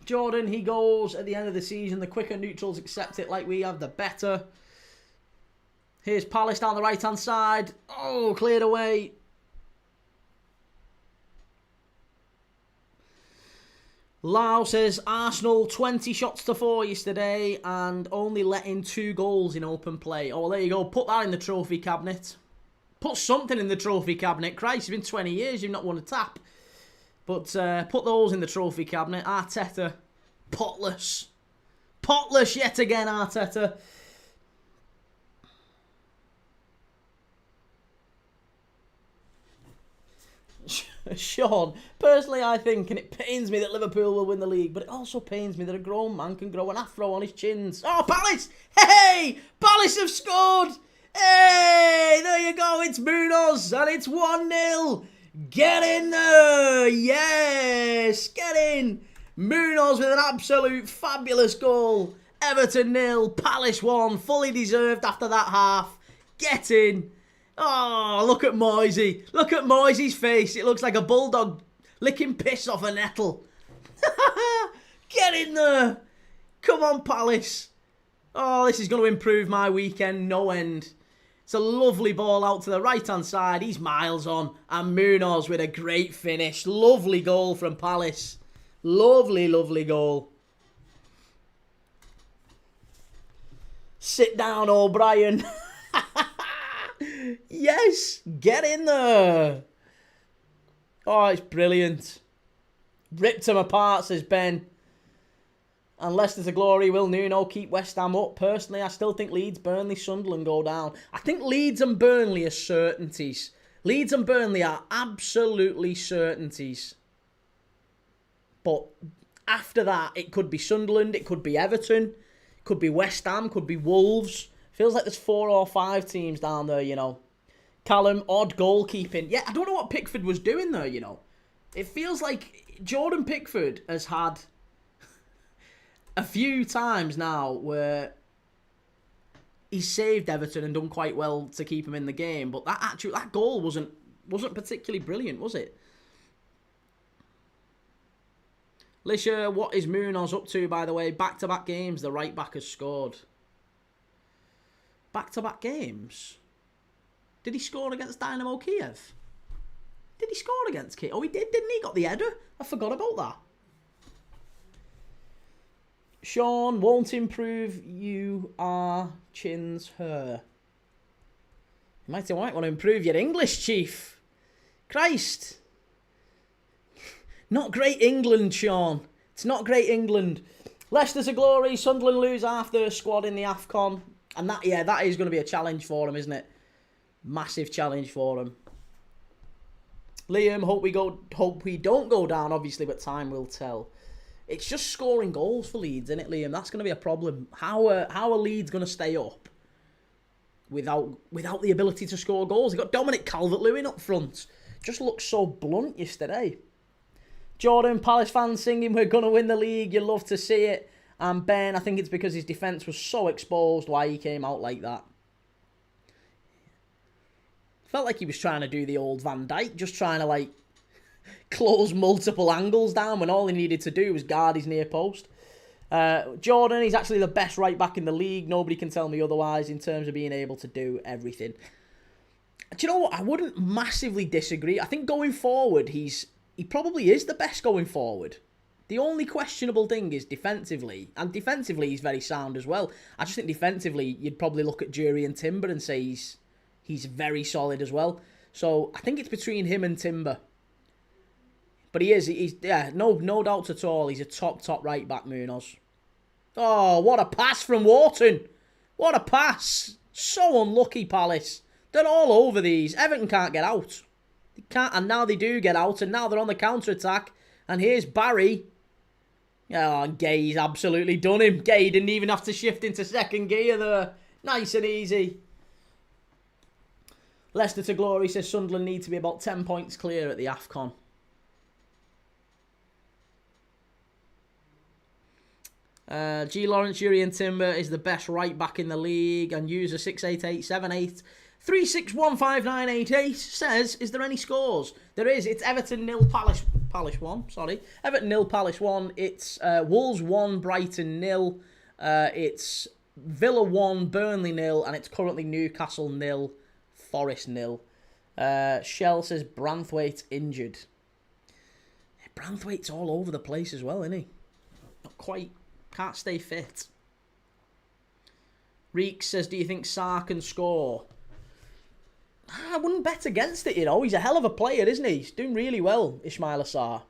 Jordan, he goes at the end of the season. The quicker neutrals accept it like we have, the better. Here's Palace down the right-hand side. Oh, cleared away. Lau says, Arsenal 20 shots to 4 yesterday and only let in 2 goals in open play. Oh, well, there you go. Put that in the trophy cabinet. Put something in the trophy cabinet. Christ, it's been 20 years. You've not won a tap. But put those in the trophy cabinet. Arteta, potless. Potless yet again, Arteta. Sean, personally I think, and it pains me that Liverpool will win the league, but it also pains me that a grown man can grow an afro on his chins. Oh, Palace! Hey! Palace have scored! Hey! There you go, it's Munoz, and it's 1-0. Get in there! Yes! Get in! Munoz with an absolute fabulous goal. Everton 0, Palace 1. Fully deserved after that half. Get in! Oh, look at Moisey. Look at Moisey's face. It looks like a bulldog licking piss off a nettle. Get in there! Come on, Palace. Oh, this is going to improve my weekend no end. It's a lovely ball out to the right-hand side. He's miles on. And Munoz with a great finish. Lovely goal from Palace. Lovely, lovely goal. Sit down, O'Brien. Yes, get in there. Oh, it's brilliant. Ripped him apart, says Ben. And Leicester to glory, will Nuno keep West Ham up? Personally, I still think Leeds, Burnley, Sunderland go down. I think Leeds and Burnley are certainties. Leeds and Burnley are absolutely certainties. But after that, it could be Sunderland, it could be Everton, it could be West Ham, could be Wolves. Feels like there's 4 or 5 teams down there, you know. Callum, odd goalkeeping. Yeah, I don't know what Pickford was doing there, you know. It feels like Jordan Pickford has had a few times now where he's saved Everton and done quite well to keep him in the game, but that goal wasn't particularly brilliant, was it? Lisha, what is Munoz up to, by the way? Back-to-back games, the right back has scored. Back-to-back games? Did he score against Dynamo Kiev? Did he score against Kiev? Oh, he did, didn't he? Got the header. I forgot about that. Sean, won't improve you are chins her. You might want to improve your English, Chief. Christ. Not great England, Sean. It's not great England. Leicester's a glory. Sunderland lose half their squad in the AFCON. And that is going to be a challenge for them, isn't it? Massive challenge for them. Liam, hope we don't go down, obviously, but time will tell. It's just scoring goals for Leeds, isn't it, Liam? That's going to be a problem. How are Leeds going to stay up without the ability to score goals? They've got Dominic Calvert-Lewin up front. Just looks so blunt yesterday. Jordan, Palace fans singing, we're going to win the league. You love to see it. And Ben, I think it's because his defence was so exposed why he came out like that. Felt like he was trying to do the old Van Dijk, just trying to, like, close multiple angles down when all he needed to do was guard his near post. Jordan, he's actually the best right back in the league. Nobody can tell me otherwise in terms of being able to do everything. Do you know what? I wouldn't massively disagree. I think going forward, he probably is the best going forward. The only questionable thing is defensively. And defensively, he's very sound as well. I just think defensively, you'd probably look at Jury and Timber and say he's very solid as well. So I think it's between him and Timber. But he's no doubts at all. He's a top right back, Munoz. Oh, what a pass from Wharton. What a pass. So unlucky, Palace. They're all over these. Everton can't get out. They can't, and now they do get out, and now they're on the counter-attack. And here's Barry. Oh, and Gay's absolutely done him. Gay didn't even have to shift into second gear there. Nice and easy. Leicester to glory says Sunderland need to be about 10 points clear at the AFCON. G. Lawrence, Yuri and Timber is the best right back in the league. And user 6887836159888 says, is there any scores? There is. It's Everton 0, Palace 1. Sorry. Everton 0, Palace 1. It's Wolves 1, Brighton 0. It's Villa 1, Burnley 0. And it's currently Newcastle 0, Forest 0. Shell says Branthwaite's injured. Branthwaite's all over the place as well, isn't he? Not quite. Can't stay fit. Reek says, do you think Sarr can score? I wouldn't bet against it, you know. He's a hell of a player, isn't he? He's doing really well, Ismaila Sarr.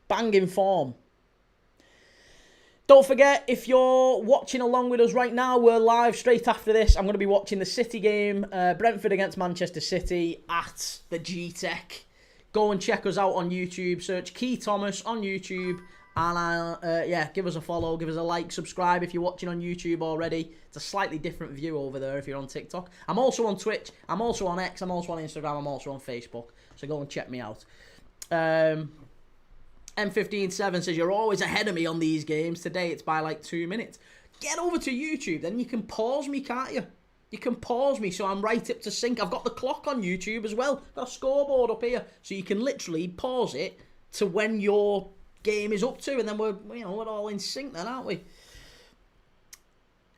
Banging form. Don't forget, if you're watching along with us right now, we're live straight after this. I'm going to be watching the City game, Brentford against Manchester City at the G-Tech. Go and check us out on YouTube. Search Key Thomas on YouTube. And give us a follow, give us a like, subscribe if you're watching on YouTube already. It's a slightly different view over there if you're on TikTok. I'm also on Twitch, I'm also on X, I'm also on Instagram, I'm also on Facebook. So go and check me out. M157 says, you're always ahead of me on these games. Today it's by like 2 minutes. Get over to YouTube, then you can pause me, can't you? You can pause me so I'm right up to sync. I've got the clock on YouTube as well. Got a scoreboard up here. So you can literally pause it to when your game is up to, and then we're all in sync then, aren't we?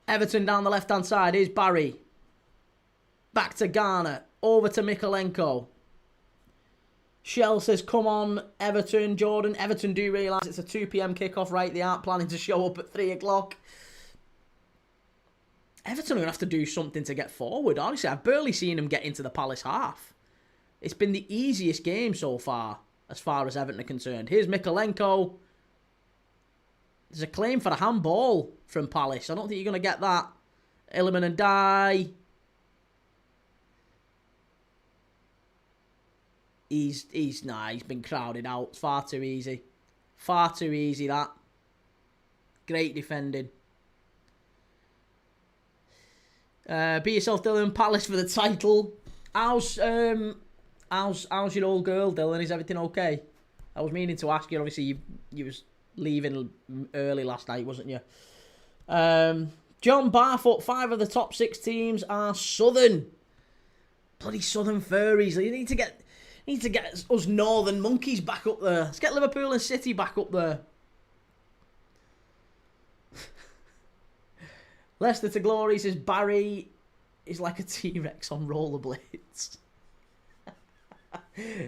Everton down the left-hand side is Barry. Back to Garner. Over to Mikolenko. Shell says, come on, Everton. Jordan, Everton do realise it's a 2 p.m. kickoff, right? They aren't planning to show up at 3 o'clock. Everton are going to have to do something to get forward. Honestly, I've barely seen them get into the Palace half. It's been the easiest game so far as Everton are concerned. Here's Mikolenko. There's a claim for a handball from Palace. I don't think you're going to get that. Illiman and Dye. He's been crowded out. It's far too easy. Far too easy, that. Great defending. Be yourself, Dylan. Palace for the title. How's your old girl, Dylan? Is everything okay? I was meaning to ask you. Obviously, you was leaving early last night, wasn't you? John Barfoot. 5 of the top 6 teams are Southern. Bloody Southern furries. You need to get us Northern monkeys back up there. Let's get Liverpool and City back up there. Leicester to glory says Barry is like a T-Rex on rollerblades.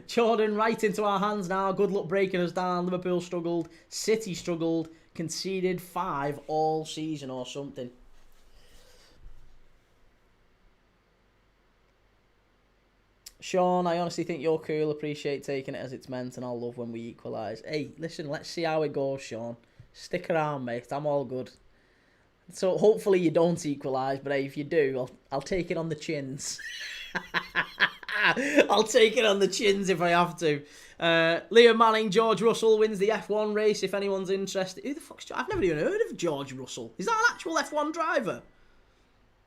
Jordan, right into our hands now. Good luck breaking us down. Liverpool struggled. City struggled. Conceded 5 all season or something. Sean, I honestly think you're cool. Appreciate taking it as it's meant, and I'll love when we equalise. Hey, listen, let's see how it goes, Sean. Stick around, mate. I'm all good. So hopefully you don't equalise, but hey, if you do, I'll take it on the chins. I'll take it on the chins if I have to. Liam Manning, George Russell wins the F1 race, if anyone's interested. Who the fuck's... I've never even heard of George Russell. Is that an actual F1 driver?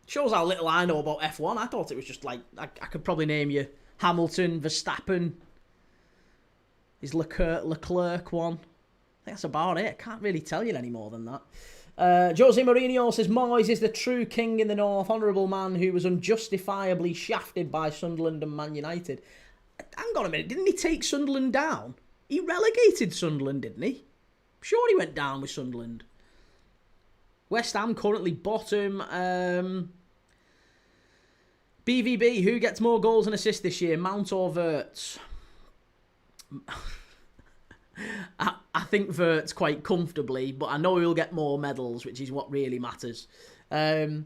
Shows how little I know about F1. I thought it was just like... I could probably name you Hamilton, Verstappen. Is Leclerc one? I think that's about it. I can't really tell you any more than that. Jose Mourinho says, Moyes is the true king in the north, honourable man who was unjustifiably shafted by Sunderland and Man United. Hang on a minute, didn't he take Sunderland down? He relegated Sunderland, didn't he? I'm sure he went down with Sunderland. West Ham currently bottom. BVB, who gets more goals and assists this year, Mount or Wirtz? I think Wirtz quite comfortably, but I know he'll get more medals, which is what really matters. Be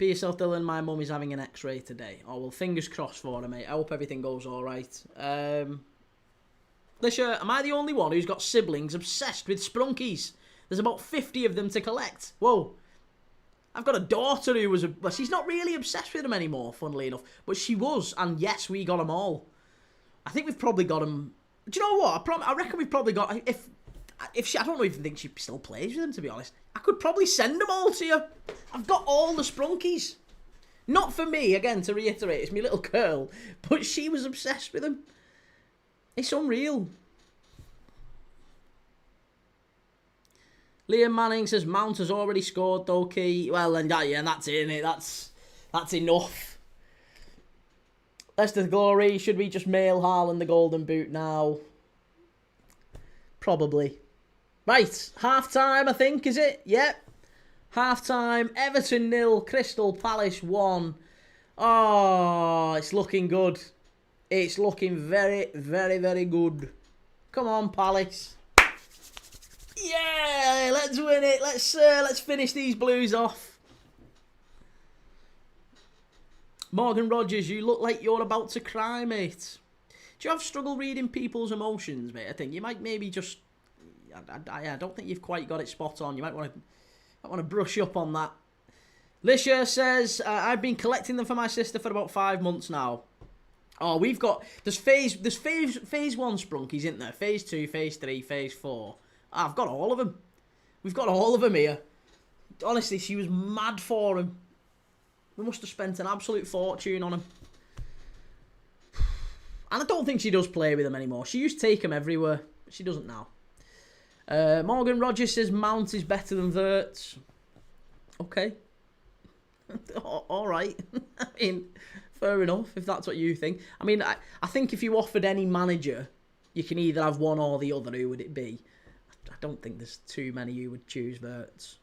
yourself, Dylan. My mum is having an X-ray today. Oh, well, fingers crossed for her, mate. I hope everything goes all right. Lisha, am I the only one who's got siblings obsessed with sprunkies? There's about 50 of them to collect. Whoa. I've got a daughter who was... Well, she's not really obsessed with them anymore, funnily enough. But she was, and yes, we got them all. I think we've probably got them... Do you know what? I reckon we've probably got... If she... I don't even think she still plays with them, to be honest. I could probably send them all to you. I've got all the sprunkies. Not for me, again, to reiterate. It's my little girl. But she was obsessed with them. It's unreal. Liam Manning says Mount has already scored, though, Key. Well, and that's it, innit? That's enough. Leicester Glory, should we just mail Haaland the golden boot now? Probably. Right, half-time, I think, is it? Yep. Half-time, Everton 0, Crystal Palace 1. Oh, it's looking good. It's looking very, very, very good. Come on, Palace. Yeah, let's win it. Let's finish these Blues off. Morgan Rogers, you look like you're about to cry, mate. Do you have struggle reading people's emotions, mate? I think you might maybe just... I don't think you've quite got it spot on. You might want to brush up on that. Lisha says, I've been collecting them for my sister for about 5 months now. Oh, we've got... There's phase 1 sprunkies, isn't there? Phase 2, phase 3, phase 4. I've got all of them. We've got all of them here. Honestly, she was mad for them. We must have spent an absolute fortune on him. And I don't think she does play with them anymore. She used to take them everywhere. She doesn't now. Morgan Rogers says Mount is better than Wirtz. Okay. All right. I mean, fair enough, if that's what you think. I mean, I think if you offered any manager, you can either have one or the other. Who would it be? I don't think there's too many who would choose Wirtz.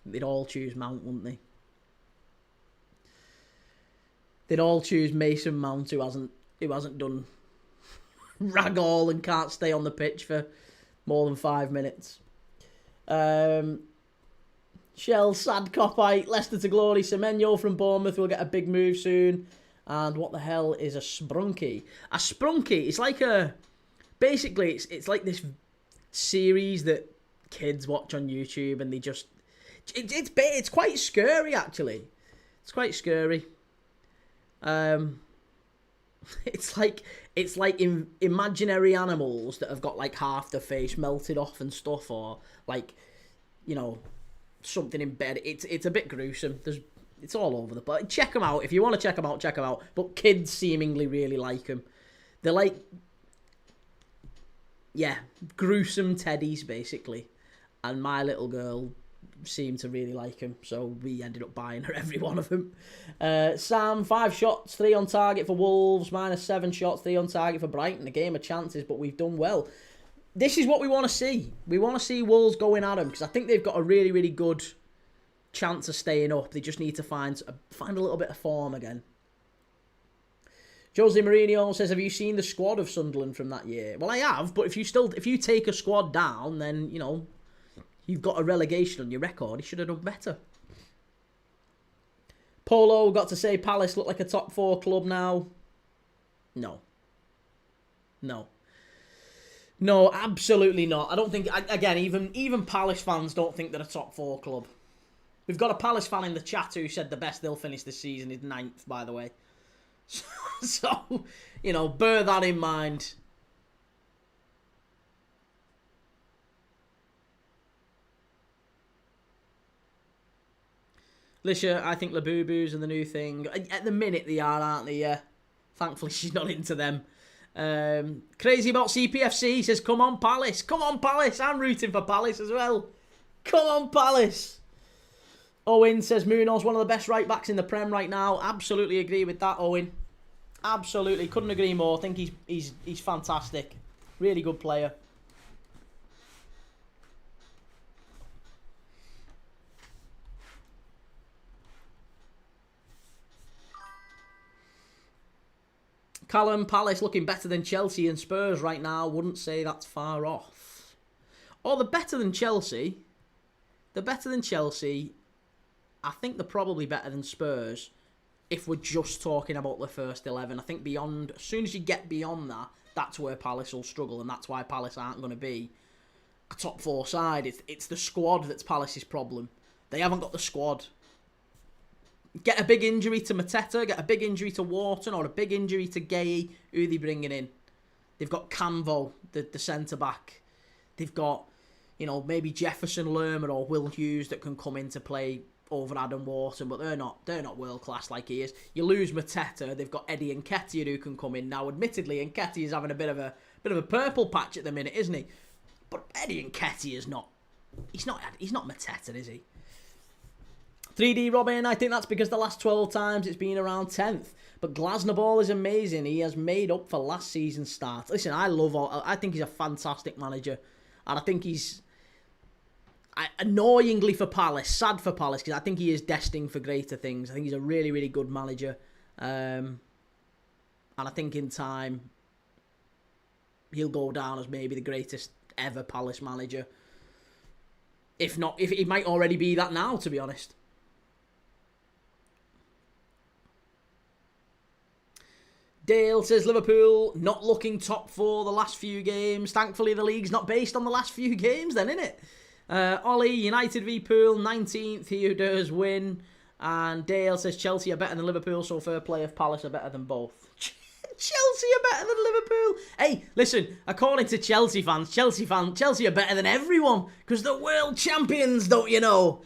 They'd all choose Mount, wouldn't they? They'd all choose Mason Mount, who hasn't done rag all and can't stay on the pitch for more than 5 minutes. Shell, sad copite, Leicester to glory. Semenyo from Bournemouth will get a big move soon. And what the hell is a sprunky? A sprunky, it's like a... Basically, it's like this series that kids watch on YouTube and they just... It's quite scary, actually. It's quite scary. It's like imaginary animals that have got like half the face melted off and stuff, or like, you know, something in bed. It's a bit gruesome. It's all over the place. Check them out if you want to check them out. Check them out. But kids seemingly really like them. They're like, yeah, gruesome teddies basically. And my little girl seemed to really like him, so we ended up buying her every one of them. Sam, 5 shots, 3 on target for Wolves, minus 7 shots, 3 on target for Brighton. A game of chances, but we've done well. This is what we want to see. We want to see Wolves going at them, because I think they've got a really, really good chance of staying up. They just need to find a little bit of form again. Jose Mourinho says, have you seen the squad of Sunderland from that year? Well, I have, but if you take a squad down, then, you know, you've got a relegation on your record. He should have done better. Polo got to say Palace look like a top 4 club now. No, absolutely not. I don't think, again, even Palace fans don't think they're a top 4 club. We've got a Palace fan in the chat who said the best they'll finish this season is 9th, by the way. So, you know, bear that in mind. Lisha, I think Labubu's and the new thing. At the minute they are, aren't they? Yeah. Thankfully she's not into them. Crazy about CPFC says, come on Palace. Come on Palace. I'm rooting for Palace as well. Come on Palace. Owen says Munoz one of the best right backs in the Prem right now. Absolutely agree with that, Owen. Absolutely. Couldn't agree more. I think he's fantastic. Really good player. Callum, Palace looking better than Chelsea and Spurs right now. Wouldn't say that's far off. Or they're better than Chelsea. They're better than Chelsea. I think they're probably better than Spurs if we're just talking about the first 11. I think beyond, as soon as you get beyond that, that's where Palace will struggle, and that's why Palace aren't going to be a top 4 side. It's the squad that's Palace's problem. They haven't got the squad. Get a big injury to Mateta, get a big injury to Wharton, or a big injury to Gay. Who are they bringing in? They've got Canvo, the centre-back. They've got, you know, maybe Jefferson Lerma or Will Hughes that can come into play over Adam Wharton, but they're not world-class like he is. You lose Mateta, they've got Eddie Nketiah who can come in. Now, admittedly, Nketiah is having a bit of a purple patch at the minute, isn't he? But Eddie Nketiah is not... He's not Mateta, is he? 3D Robin, I think that's because the last 12 times it's been around 10th. But Glasner Ball is amazing. He has made up for last season's start. Listen, I think he's a fantastic manager. And I think he's... annoyingly for Palace, sad for Palace, because I think he is destined for greater things. I think he's a really, really good manager. And I think in time, he'll go down as maybe the greatest ever Palace manager. If not, if he might already be that now, to be honest. Dale says Liverpool not looking top 4 the last few games. Thankfully, the league's not based on the last few games then, innit? Ollie, United v Pool, 19th. He who does win. And Dale says Chelsea are better than Liverpool, so fair play if Palace are better than both. Chelsea are better than Liverpool. Hey, listen, according to Chelsea fans, Chelsea are better than everyone because they're world champions, don't you know?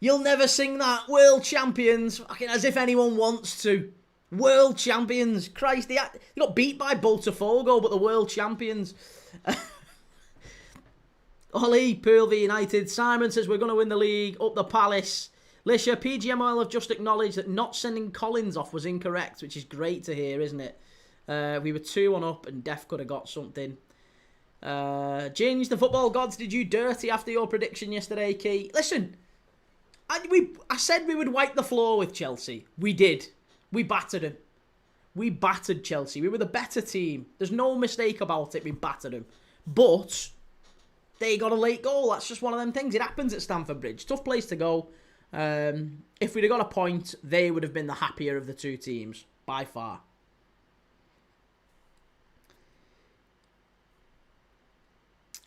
You'll never sing that, world champions, fucking as if anyone wants to. World champions. Christ, they got beat by Botafogo, but the world champions. Ollie, Pool v United. Simon says we're going to win the league. Up the Palace. Lisha, PGMOL have just acknowledged that not sending Collins off was incorrect, which is great to hear, isn't it? We were 2-1 up and Def could have got something. Ginge, the football gods did you dirty after your prediction yesterday, Key. Listen, I said we would wipe the floor with Chelsea. We did. We battered them. We battered Chelsea. We were the better team. There's no mistake about it. We battered them. But they got a late goal. That's just one of them things. It happens at Stamford Bridge. Tough place to go. If we'd have got a point, they would have been the happier of the two teams. By far.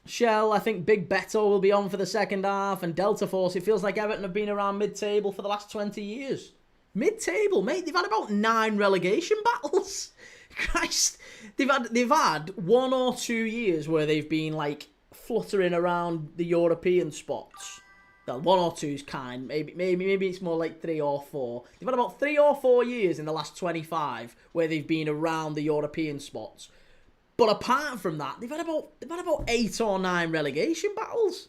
Shell, I think Big Beto will be on for the second half. And Delta Force, it feels like Everton have been around mid-table for the last 20 years. Mid-table, mate. They've had about 9 relegation battles. Christ. They've had 1 or 2 years where they've been, like, fluttering around the European spots. Well, 1 or 2's kind. Maybe it's more like 3 or 4. They've had about 3 or 4 years in the last 25 where they've been around the European spots. But apart from that, they've had about 8 or 9 relegation battles.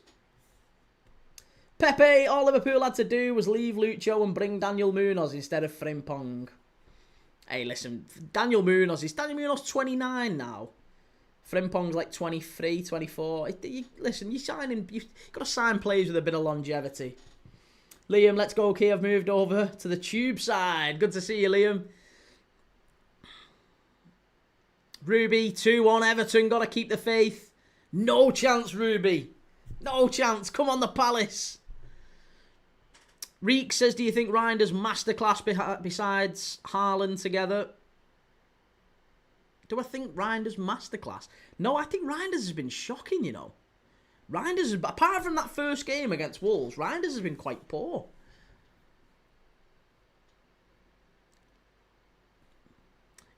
Pepe, all Liverpool had to do was leave Lucho and bring Daniel Munoz instead of Frimpong. Hey, listen, Daniel Munoz 29 now. Frimpong's like 23, 24. Listen, you've got to sign players with a bit of longevity. Liam, let's go, Kiev moved over to the tube side. Good to see you, Liam. Ruby, 2-1 Everton, got to keep the faith. No chance, Ruby. No chance. Come on, the Palace. Reek says, do you think Reinders masterclass besides Haaland together? Do I think Reinders masterclass? No, I think Reinders has been shocking, you know. Reinders, apart from that first game against Wolves, Reinders has been quite poor.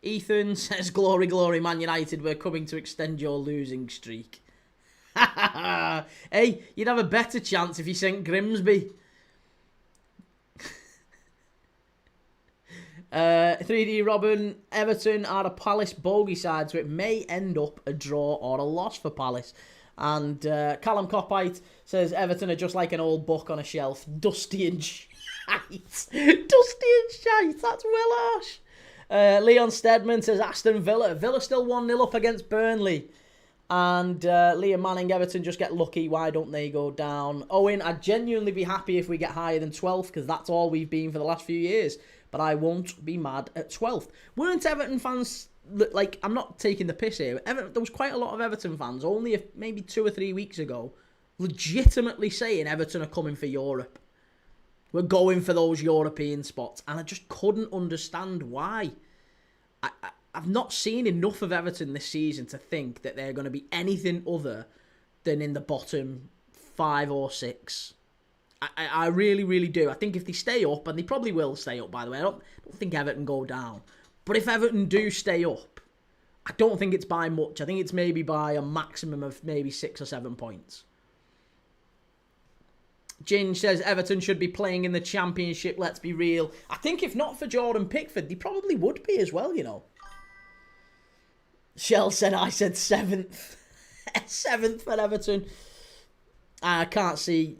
Ethan says, glory, glory, Man United, we're coming to extend your losing streak. Hey, you'd have a better chance if you sent Grimsby. 3D Robin, Everton are a Palace bogey side, so it may end up a draw or a loss for Palace. And Callum Coppite says Everton are just like an old book on a shelf, dusty and shite. Dusty and shite, that's well harsh. Leon Stedman says Aston Villa. Villa still 1-0 up against Burnley. And Liam Manning, Everton just get lucky. Why don't they go down? Owen, I'd genuinely be happy if we get higher than 12th, because that's all we've been for the last few years. But I won't be mad at 12th. Weren't Everton fans, like, I'm not taking the piss here. There was quite a lot of Everton fans, only maybe 2 or 3 weeks ago, legitimately saying Everton are coming for Europe. We're going for those European spots. And I just couldn't understand why. I've not seen enough of Everton this season to think that they're going to be anything other than in the bottom 5 or 6. I really, really do. I think if they stay up, and they probably will stay up, by the way, I don't think Everton go down. But if Everton do stay up, I don't think it's by much. I think it's maybe by a maximum of maybe 6 or 7 points. Ginge says Everton should be playing in the Championship, let's be real. I think if not for Jordan Pickford, they probably would be as well, you know. Shell said I said 7th. 7th for Everton. I can't see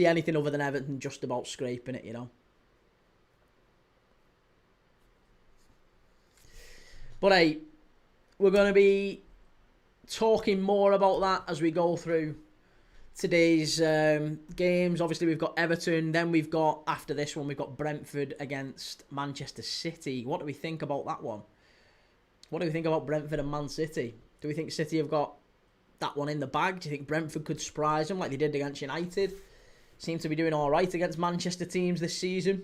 anything other than Everton just about scraping it, you know. But hey, we're going to be talking more about that as we go through today's games. Obviously, we've got Everton. Then we've got, after this one, we've got Brentford against Manchester City. What do we think about that one? What do we think about Brentford and Man City? Do we think City have got that one in the bag? Do you think Brentford could surprise them like they did against United? Seem to be doing all right against Manchester teams this season.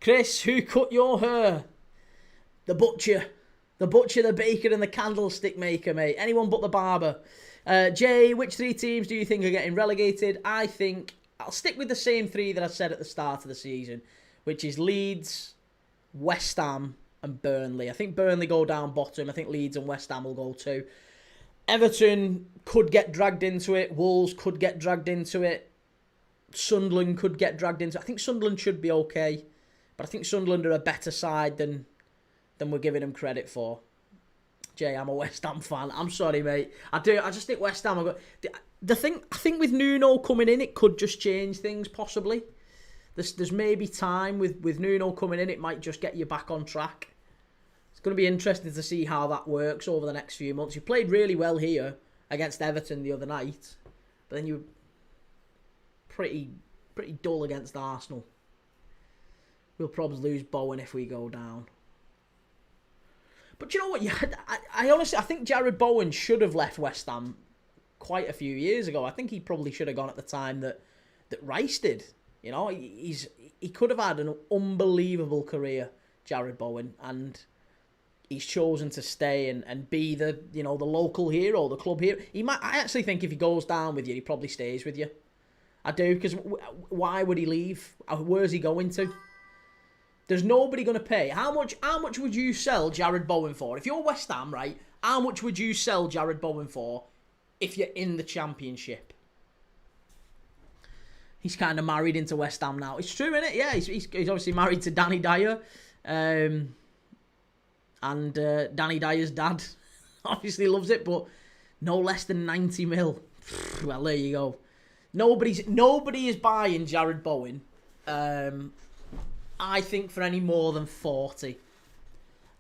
Chris, who cut your hair? The butcher. The butcher, the baker, and the candlestick maker, mate. Anyone but the barber. Jay, which 3 teams do you think are getting relegated? I think I'll stick with the same 3 that I said at the start of the season, which is Leeds, West Ham, and Burnley. I think Burnley go down bottom. I think Leeds and West Ham will go too. Everton could get dragged into it. Wolves could get dragged into it. Sunderland could get dragged into it. I think Sunderland should be okay. But I think Sunderland are a better side than we're giving them credit for. Jay, I'm a West Ham fan. I'm sorry, mate. I just think West Ham... I think with Nuno coming in, it could just change things, possibly. There's maybe time with Nuno coming in, it might just get you back on track. It's going to be interesting to see how that works over the next few months. You played really well here against Everton the other night, but then you were pretty dull against Arsenal. We'll probably lose Bowen if we go down. But you know what? I honestly think Jared Bowen should have left West Ham quite a few years ago. I think he probably should have gone at the time that Rice did. You know, he could have had an unbelievable career, Jared Bowen, and he's chosen to stay and be the local hero, the club hero. I actually think if he goes down with you, he probably stays with you. I do, because why would he leave? Where's he going to? There's nobody going to pay. How much would you sell Jared Bowen for? If you're West Ham, right, how much would you sell Jared Bowen for if you're in the Championship? He's kind of married into West Ham now. It's true, isn't it? Yeah, he's obviously married to Danny Dyer. And Danny Dyer's dad obviously loves it, but no less than 90 mil. Well, there you go. Nobody is buying Jared Bowen, I think, for any more than 40.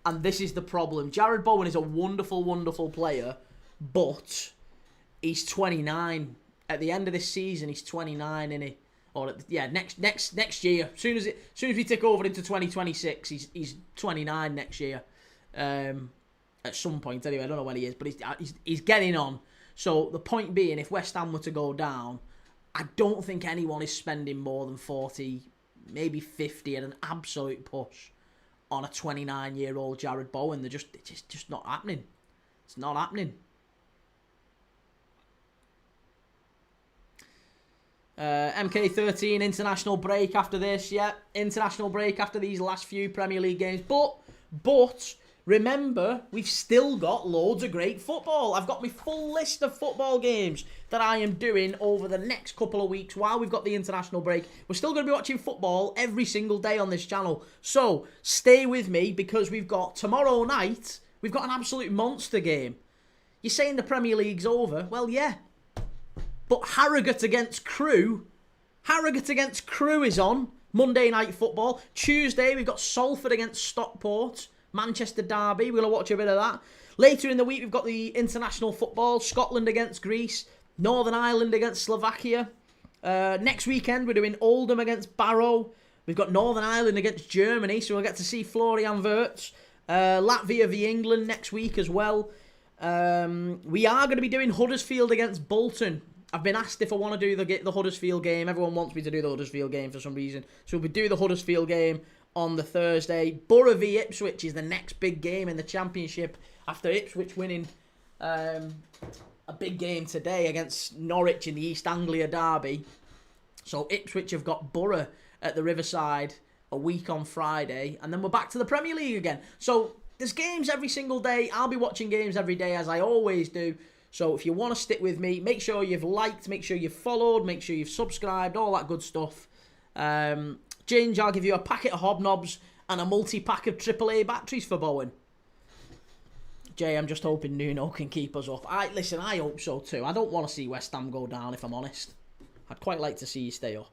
And this is the problem. Jared Bowen is a wonderful, wonderful player, but he's 29. At the end of this season, he's 29, isn't he? Or next year. As soon as we take over into 2026, he's 29 next year. At some point, anyway. I don't know when he is, but he's getting on. So the point being, if West Ham were to go down, I don't think anyone is spending more than 40, maybe 50 at an absolute push on a 29-year-old Jared Bowen. It's just not happening. It's not happening. MK13, international break after this. Yeah, international break after these last few Premier League games. But But remember, we've still got loads of great football. I've got my full list of football games that I am doing over the next couple of weeks while we've got the international break. We're still going to be watching football every single day on this channel. So stay with me, because we've got tomorrow night, we've got an absolute monster game. You're saying the Premier League's over? Well, yeah. But Harrogate against Crewe is on. Monday Night Football. Tuesday, we've got Salford against Stockport. Manchester Derby. We're going to watch a bit of that. Later in the week, we've got the international football. Scotland against Greece. Northern Ireland against Slovakia. Next weekend, we're doing Oldham against Barrow. We've got Northern Ireland against Germany, so we'll get to see Florian Wirtz. Latvia v England next week as well. We are going to be doing Huddersfield against Bolton. I've been asked if I want to do the Huddersfield game. Everyone wants me to do the Huddersfield game for some reason. So we'll do the Huddersfield game on the Thursday. Borough v Ipswich is the next big game in the Championship after Ipswich winning a big game today against Norwich in the East Anglia derby. So Ipswich have got Borough at the Riverside a week on Friday. And then we're back to the Premier League again. So there's games every single day. I'll be watching games every day as I always do. So if you want to stick with me, make sure you've liked, make sure you've followed, make sure you've subscribed, all that good stuff. Ginge, I'll give you a packet of hobnobs and a multi-pack of AAA batteries for Bowen. Jay, I'm just hoping Nuno can keep us up. Listen, I hope so too. I don't want to see West Ham go down, if I'm honest. I'd quite like to see you stay up.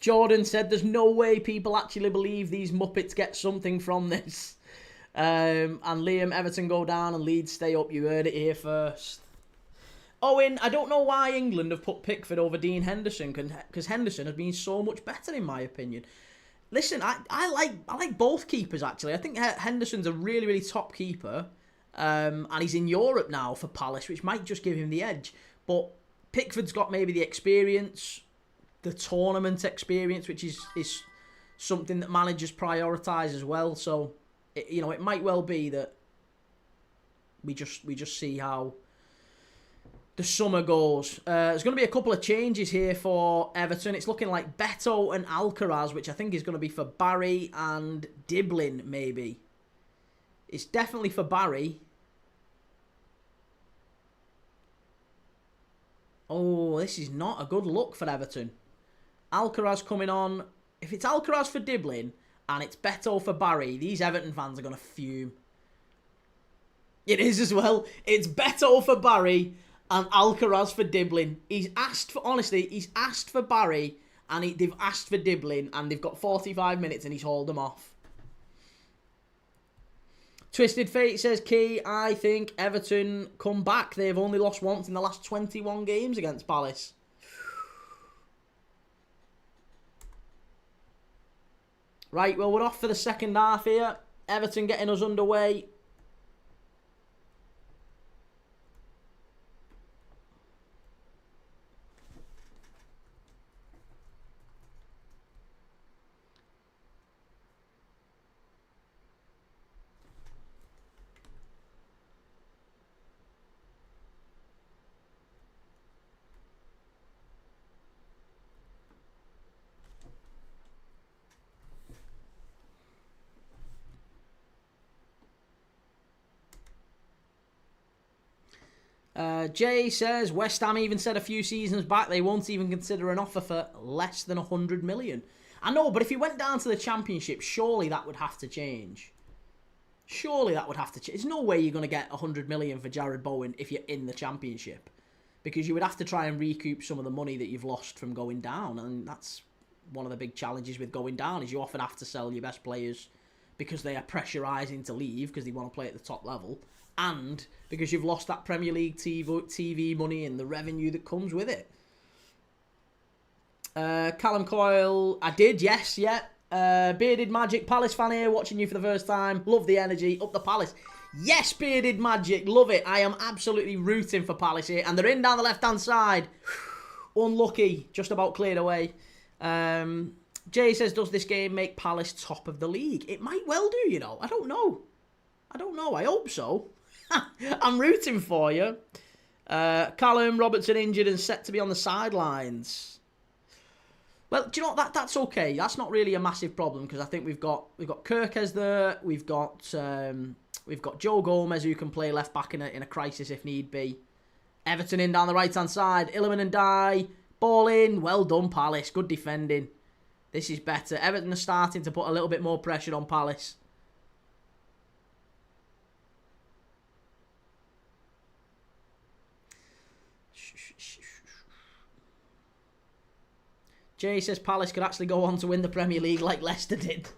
Jordan said there's no way people actually believe these Muppets get something from this. And Liam, Everton go down and Leeds stay up. You heard it here first. Owen, I don't know why England have put Pickford over Dean Henderson, because Henderson has been so much better in my opinion. Listen, I like both keepers actually. I think Henderson's a really, really top keeper. And he's in Europe now for Palace, which might just give him the edge. But Pickford's got maybe the experience, the tournament experience, which is something that managers prioritise as well. So, it might well be that we just see how the summer goes. There's going to be a couple of changes here for Everton. It's looking like Beto and Alcaraz, which I think is going to be for Barry and Diblin, maybe. It's definitely for Barry. Oh, this is not a good look for Everton. Alcaraz coming on. If it's Alcaraz for Diblin and it's Beto for Barry, these Everton fans are going to fume. It is as well. It's Beto for Barry and Alcaraz for Diblin. He's asked for Barry and they've asked for Diblin, and they've got 45 minutes and he's hauled them off. Twisted Fate says, Key, I think Everton come back. They've only lost once in the last 21 games against Palace. Right, well, we're off for the second half here. Everton getting us underway. Jay says, West Ham even said a few seasons back they won't even consider an offer for less than 100 million. I know, but if he went down to the Championship, surely that would have to change. Surely that would have to change. There's no way you're going to get 100 million for Jared Bowen if you're in the Championship, because you would have to try and recoup some of the money that you've lost from going down, and that's one of the big challenges with going down, is you often have to sell your best players because they are pressurising to leave because they want to play at the top level, and because you've lost that Premier League TV money and the revenue that comes with it. Callum Coyle, I did, yes, yeah. Bearded Magic, Palace fan here, watching you for the first time. Love the energy, up the Palace. Yes, Bearded Magic, love it. I am absolutely rooting for Palace here, and they're in down the left-hand side. Unlucky, just about cleared away. Jay says, does this game make Palace top of the league? It might well do, you know. I don't know. I hope so. I'm rooting for you. Callum Robertson injured and set to be on the sidelines. Well, do you know what? That's okay. That's not really a massive problem because I think we've got Kirkes there. We've got Joe Gomez who can play left back in a crisis if need be. Everton in down the right hand side. Illiman and Dye. Ball in. Well done, Palace. Good defending. This is better. Everton are starting to put a little bit more pressure on Palace. Jay says Palace could actually go on to win the Premier League like Leicester did.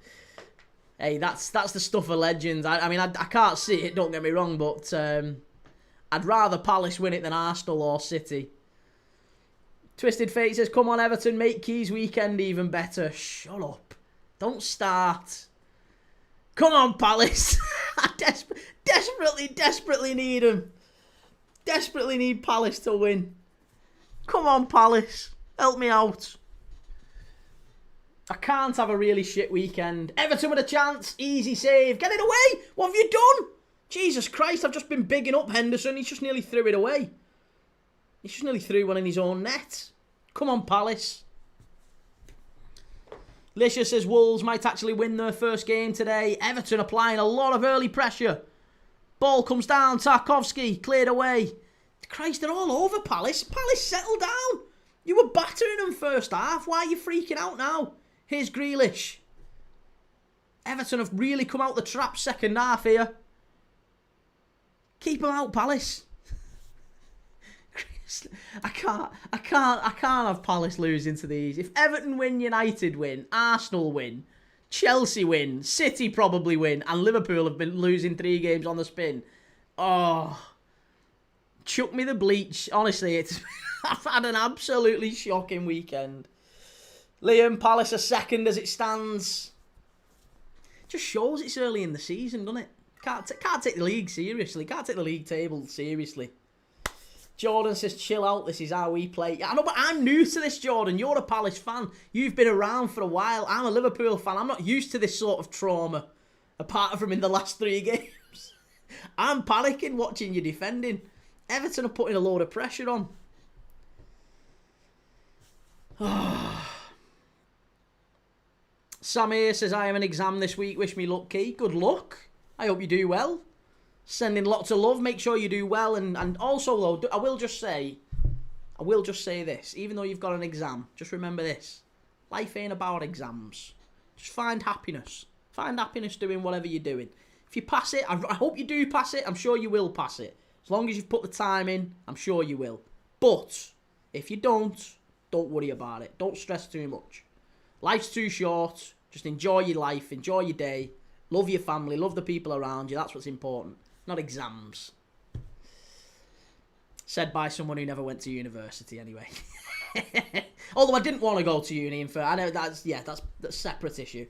Hey, that's the stuff of legends. I mean, I can't see it, don't get me wrong, but I'd rather Palace win it than Arsenal or City. Twisted Fate says, come on Everton, make Keys weekend even better. Shut up. Don't start. Come on Palace. I desperately need them. Desperately need Palace to win. Come on Palace. Help me out. I can't have a really shit weekend. Everton with a chance. Easy save. Get it away. What have you done? Jesus Christ, I've just been bigging up Henderson. He's just nearly threw it away. He's just nearly threw one in his own net. Come on, Palace. Lisha says Wolves might actually win their first game today. Everton applying a lot of early pressure. Ball comes down. Tarkovsky cleared away. Christ, they're all over Palace. Palace, settle down. You were battering them first half. Why are you freaking out now? Here's Grealish. Everton have really come out the trap second half here. Keep them out, Palace. I can't have Palace losing to these. If Everton win, United win, Arsenal win, Chelsea win, City probably win, and Liverpool have been losing 3 games on the spin. Oh, chuck me the bleach. Honestly, I've had an absolutely shocking weekend. Liam, Palace are second as it stands. Just shows it's early in the season, doesn't it? Can't take the league seriously. Can't take the league table seriously. Jordan says, chill out, this is how we play. I know, but I'm new to this, Jordan. You're a Palace fan. You've been around for a while. I'm a Liverpool fan. I'm not used to this sort of trauma, apart from in the last 3 games. I'm panicking watching you defending. Everton are putting a load of pressure on. Samir says, I have an exam this week. Wish me luck, Key. Good luck. I hope you do well. Sending lots of love. Make sure you do well. And also, though, I will just say this. Even though you've got an exam, just remember this. Life ain't about exams. Just find happiness. Find happiness doing whatever you're doing. If you pass it, I hope you do pass it. I'm sure you will pass it. As long as you've put the time in, I'm sure you will. But if you don't worry about it. Don't stress too much. Life's too short. Just enjoy your life. Enjoy your day. Love your family. Love the people around you. That's what's important. Not exams. Said by someone who never went to university anyway. Although I didn't want to go to uni, in fact. I know that's a separate issue.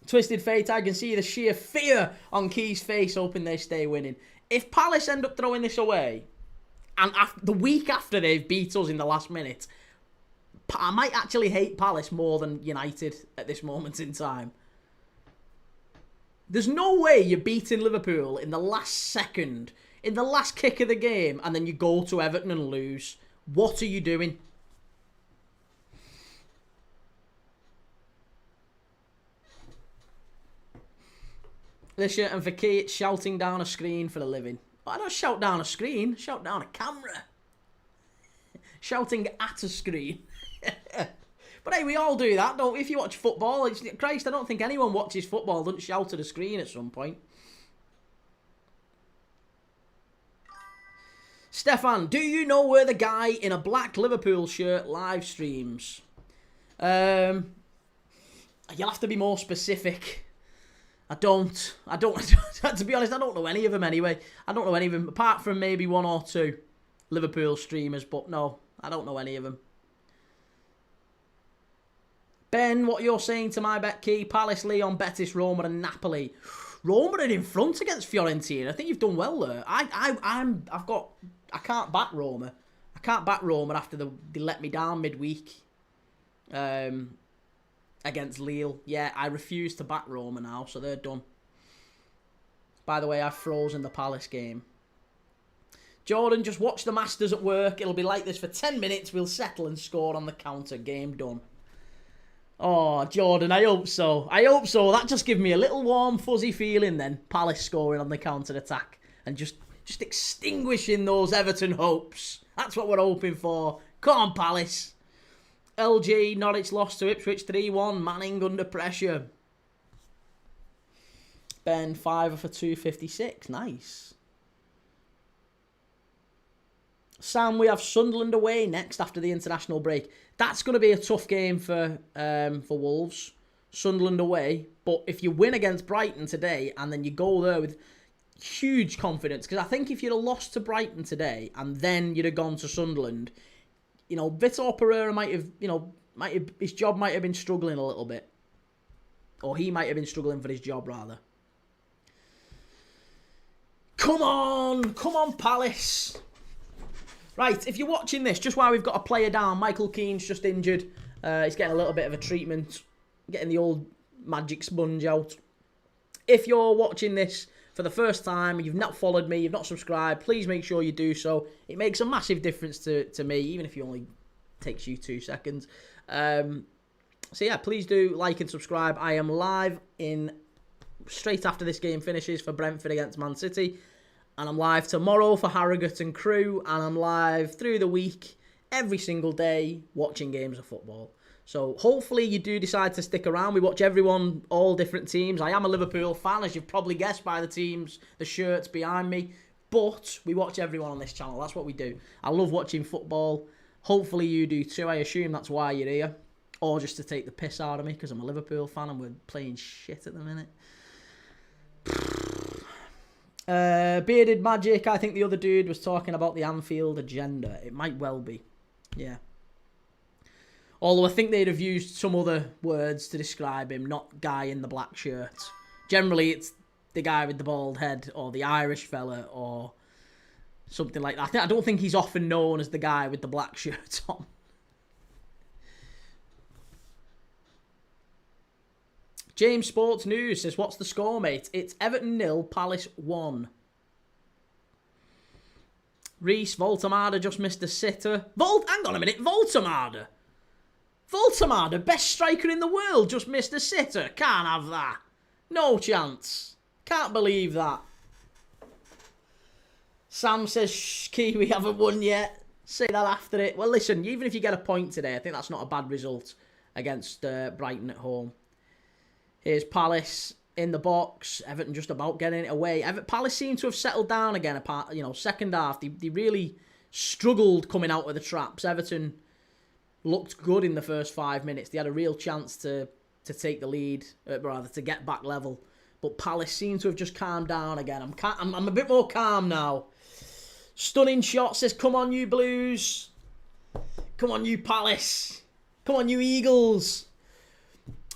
Twisted Fate, I can see the sheer fear on Key's face, hoping they stay winning. If Palace end up throwing this away, and the week after they've beat us in the last minute, I might actually hate Palace more than United at this moment in time. There's no way you're beating Liverpool in the last second, in the last kick of the game, and then you go to Everton and lose. What are you doing? This year, and for Key, it's shouting down a screen for a living. Well, I don't shout down a screen, shout down a camera. Shouting at a screen. But hey, we all do that, don't we? If you watch football, Christ, I don't think anyone watches football doesn't shout at a screen at some point. Stefan, do you know where the guy in a black Liverpool shirt live streams? You'll have to be more specific. I don't, to be honest, I don't know any of them anyway. I don't know any of them, apart from maybe 1 or 2 Liverpool streamers, but no, I don't know any of them. Ben, what you're saying to my bet, Key? Palace, Lyon, Betis, Roma and Napoli. Roma are in front against Fiorentina. I think you've done well there. I can't back Roma. I can't back Roma after they let me down midweek. Against Lille. Yeah, I refuse to back Roma now, so they're done. By the way, I've frozen the Palace game. Jordan, just watch the Masters at work. It'll be like this for 10 minutes. We'll settle and score on the counter. Game done. Oh, Jordan, I hope so. I hope so. That just gives me a little warm, fuzzy feeling then. Palace scoring on the counter-attack. And just extinguishing those Everton hopes. That's what we're hoping for. Come on, Palace. LG, Norwich lost to Ipswich 3-1. Manning under pressure. Ben, 5 for 256. Nice. Sam, we have Sunderland away next after the international break. That's going to be a tough game for Wolves. Sunderland away. But if you win against Brighton today and then you go there with huge confidence, because I think if you'd have lost to Brighton today and then you'd have gone to Sunderland, Vitor Pereira might have his job might have been struggling a little bit. Or he might have been struggling for his job, rather. Come on, Palace. Right, if you're watching this, just while we've got a player down, Michael Keane's just injured. He's getting a little bit of a treatment, getting the old magic sponge out. If you're watching this for the first time, you've not followed me, you've not subscribed, please make sure you do so. It makes a massive difference to me, even if it only takes you 2 seconds. So yeah, please do like and subscribe. I am live straight after this game finishes for Brentford against Man City. And I'm live tomorrow for Harrogate and Crewe. And I'm live through the week, every single day, watching games of football. So hopefully you do decide to stick around. We watch everyone, all different teams. I am a Liverpool fan, as you've probably guessed by the shirts behind me. But we watch everyone on this channel. That's what we do. I love watching football. Hopefully you do too. I assume that's why you're here. Or just to take the piss out of me, because I'm a Liverpool fan and we're playing shit at the minute. Bearded Magic, I think the other dude was talking about the Anfield agenda. It might well be. Yeah. Although I think they'd have used some other words to describe him, not guy in the black shirt. Generally, it's the guy with the bald head, or the Irish fella, or something like that. I don't think he's often known as the guy with the black shirt on. James Sports News says, what's the score, mate? It's Everton 0, Palace 1. Reese, Voltamada just missed a sitter. Hang on a minute, Voltamada? Voltamada, best striker in the world, just missed a sitter. Can't have that. No chance. Can't believe that. Sam says, shh, Kiwi haven't won yet. Say that after it. Well, listen, even if you get a point today, I think that's not a bad result against Brighton at home. Here's Palace in the box. Everton just about getting it away. Palace seem to have settled down again. Second half, they really struggled coming out of the traps. Everton looked good in the first 5 minutes. They had a real chance to take the lead, rather to get back level. But Palace seem to have just calmed down again. I'm a bit more calm now. Stunning shot says, come on you Blues. Come on you Palace. Come on you Eagles.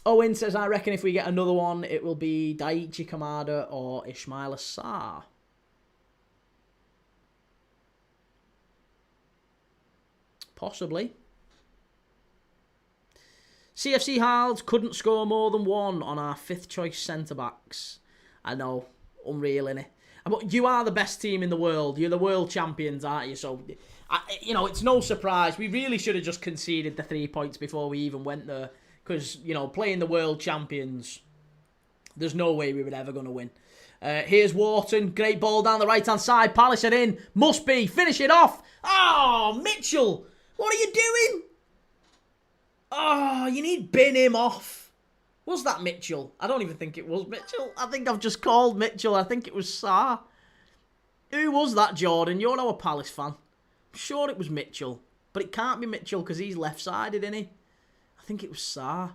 Owen says, I reckon if we get another one, it will be Daichi Kamada or Ismail Assar. Possibly. CFC Hards couldn't score more than one on our 5th choice centre-backs. I know, unreal, innit? But you are the best team in the world. You're the world champions, aren't you? So, it's no surprise. We really should have just conceded the 3 points before we even went there. Because, playing the world champions, there's no way we were ever going to win. Here's Wharton. Great ball down the right-hand side. Palace are in. Must be. Finish it off. Oh, Mitchell. What are you doing? Oh, you need bin him off. Was that Mitchell? I don't even think it was Mitchell. I think I've just called Mitchell. I think it was Sarr. Who was that, Jordan? You're now a Palace fan. I'm sure it was Mitchell. But it can't be Mitchell because he's left-sided, isn't he? I think it was Sarr.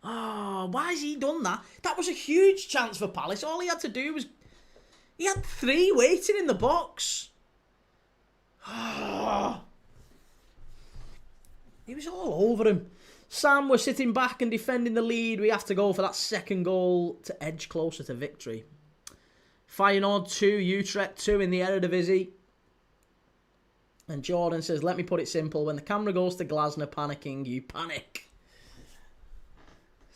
Oh, why has he done that? That was a huge chance for Palace. All he had to do was... He had 3 waiting in the box. Oh. He was all over him. Sam, we're sitting back and defending the lead. We have to go for that second goal to edge closer to victory. Feyenoord 2, Utrecht 2 in the Eredivisie. And Jordan says, let me put it simple. When the camera goes to Glasner panicking, you panic.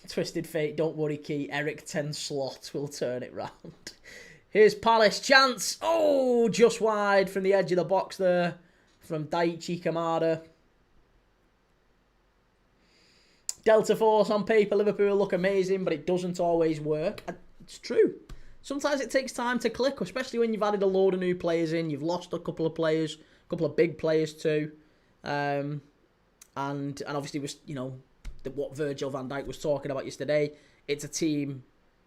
Twisted Fate, don't worry, Key. Eric 10 Slot will turn it round. Here's Palace. Chance. Oh, just wide from the edge of the box there. From Daichi Kamada. Delta Force on paper. Liverpool look amazing, but it doesn't always work. It's true. Sometimes it takes time to click, especially when you've added a load of new players in. You've lost a couple of players, a couple of big players too. And obviously, was what Virgil van Dijk was talking about yesterday. It's a team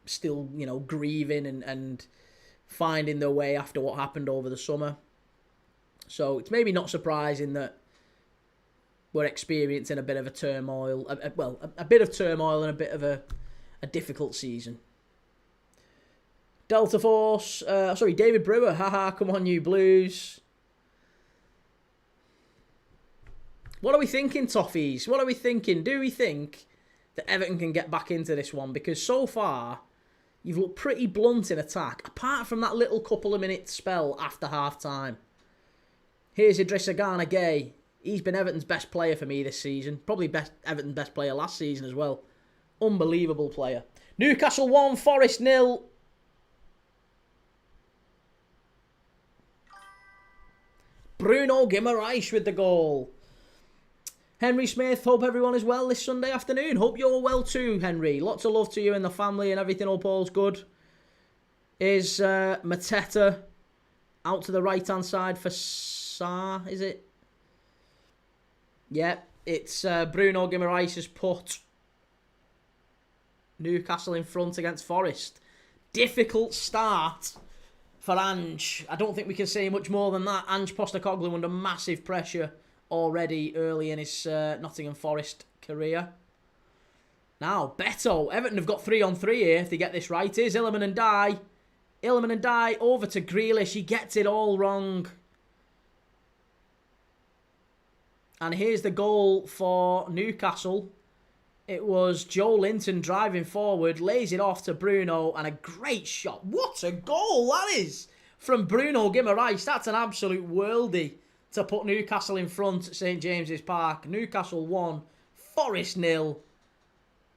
still, grieving and finding their way after what happened over the summer. So it's maybe not surprising that we're experiencing a bit of a turmoil, a bit of turmoil and a bit of a difficult season. Delta Force, David Brewer, haha, come on you Blues. What are we thinking, Toffees? What are we thinking? Do we think that Everton can get back into this one? Because so far, you've looked pretty blunt in attack, apart from that little couple of minutes spell after half-time. Here's Idrissa Gana Gueye. He's been Everton's best player for me this season. Probably Everton's best player last season as well. Unbelievable player. Newcastle 1, Forest 0. Bruno Guimaraes with the goal. Henry Smith, hope everyone is well this Sunday afternoon. Hope you're well too, Henry. Lots of love to you and the family and everything. Hope all's good. Is Mateta out to the right-hand side for Sarr, is it? Yeah, it's Bruno Guimaraes has put Newcastle in front against Forest. Difficult start for Ange. I don't think we can say much more than that. Ange Postecoglou under massive pressure already early in his Nottingham Forest career. Now, Beto. Everton have got 3-on-3 here if they get this right. Here's Illiman and Dye. Illiman and Dye over to Grealish. He gets it all wrong. And here's the goal for Newcastle. It was Joe Linton driving forward, lays it off to Bruno, and a great shot. What a goal that is from Bruno Guimaraes. That's an absolute worldie to put Newcastle in front at St James's Park. Newcastle 1, Forest 0.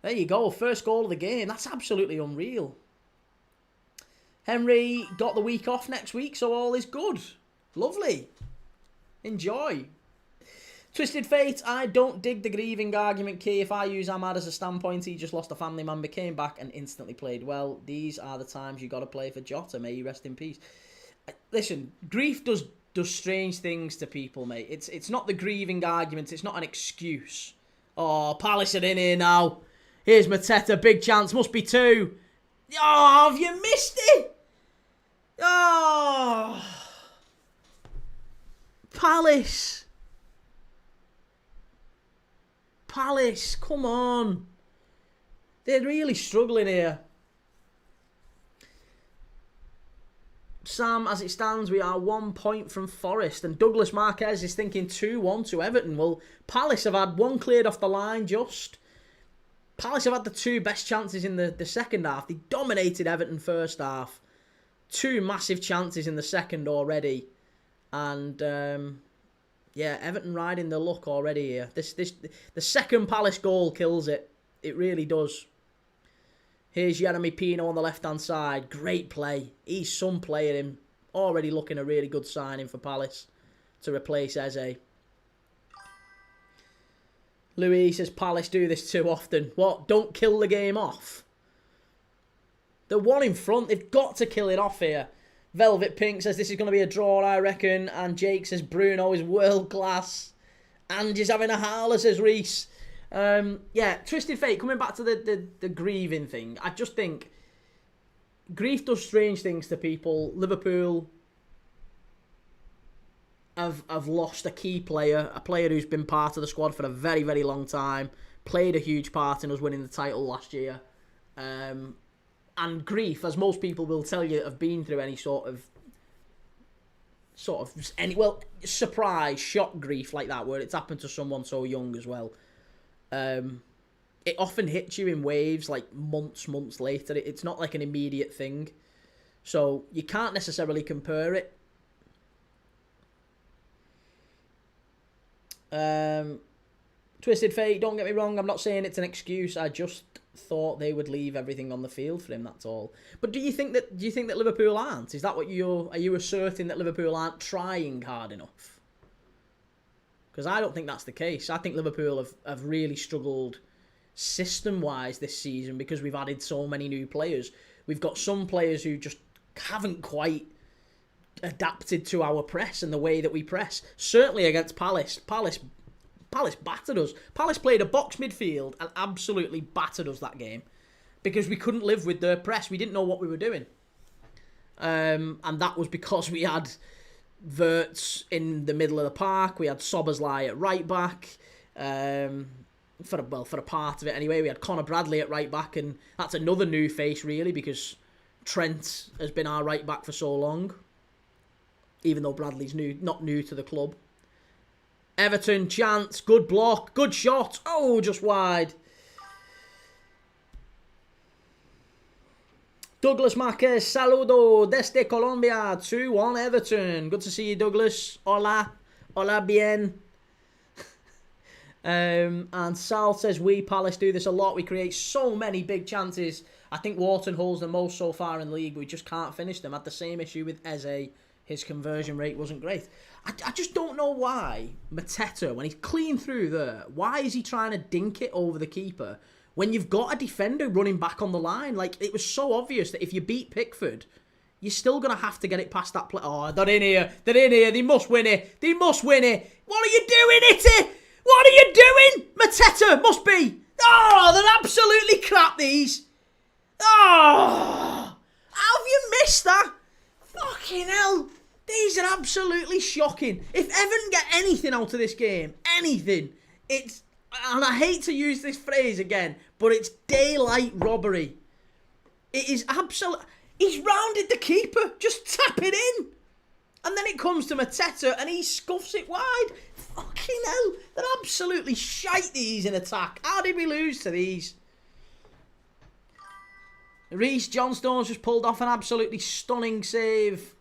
There you go, first goal of the game. That's absolutely unreal. Henry got the week off next week, so all is good. Lovely. Enjoy. Twisted Fate, I don't dig the grieving argument, Key. If I use Ahmad as a standpoint, he just lost a family member, came back and instantly played well. These are the times you got to play for Jota. May he rest in peace. Listen, grief does strange things to people, mate. It's not the grieving argument. It's not an excuse. Oh, Palace are in here now. Here's Mateta, big chance, must be 2. Oh, have you missed it? Oh, Palace. Palace, come on. They're really struggling here. Sam, as it stands, we are 1 point from Forest. And Douglas Marquez is thinking 2-1 to Everton. Well, Palace have had one cleared off the line just. Palace have had the 2 best chances in the second half. They dominated Everton first half. 2 massive chances in the second already. And yeah, Everton riding the luck already here. The second Palace goal kills it. It really does. Here's Jeremy Pino on the left-hand side. Great play. He's some player, him. Already looking a really good signing for Palace to replace Eze. Louis says Palace do this too often. What? Don't kill the game off? They're 1 in front. They've got to kill it off here. Velvet Pink says this is going to be a draw, I reckon. And Jake says Bruno is world class. And he's having a howler, says Reese. Yeah, Twisted Fate, coming back to the grieving thing. I just think grief does strange things to people. Liverpool have lost a key player, a player who's been part of the squad for a very, very long time. Played a huge part in us winning the title last year. And grief, as most people will tell you, have been through any sort of surprise, shock grief like that, where it's happened to someone so young as well. It often hits you in waves, like months later. It's not like an immediate thing, so you can't necessarily compare it. Twisted Fate, don't get me wrong, I'm not saying it's an excuse. I just thought they would leave everything on the field for him. That's all. But do you think that Liverpool aren't? Is that what are you asserting, that Liverpool aren't trying hard enough? Because I don't think that's the case. I think Liverpool have really struggled system-wise this season because we've added so many new players. We've got some players who just haven't quite adapted to our press and the way that we press. Certainly against Palace. Palace battered us. Palace played a box midfield and absolutely battered us that game because we couldn't live with their press. We didn't know what we were doing. And that was because we had Wirtz in the middle of the park. We had Szoboszlai at right back. For a part of it anyway. We had Conor Bradley at right back, and that's another new face really because Trent has been our right back for so long, even though Bradley's not new to the club. Everton, chance, good block, good shot. Oh, just wide. Douglas Marquez, saludo desde Colombia, 2-1 Everton. Good to see you, Douglas. Hola bien. And Sal says, we Palace do this a lot. We create so many big chances. I think Wharton holds the most so far in the league. We just can't finish them. Had the same issue with Eze. His conversion rate wasn't great. I just don't know why Mateta, when he's clean through there, why is he trying to dink it over the keeper when you've got a defender running back on the line? Like, it was so obvious that if you beat Pickford, you're still going to have to get it past that play. Oh, they're in here. They must win it. What are you doing, Itty? What are you doing? Mateta must be. Oh, they're absolutely crap, these. Oh, how have you missed that? Fucking hell. These are absolutely shocking. If Everton get anything out of this game, anything, it's, and I hate to use this phrase again, but it's daylight robbery. It is absolute. He's rounded the keeper. Just tap it in. And then it comes to Mateta and he scuffs it wide. Fucking hell. They're absolutely shite, these, in attack. How did we lose to these? Reece Johnstone's just pulled off an absolutely stunning save.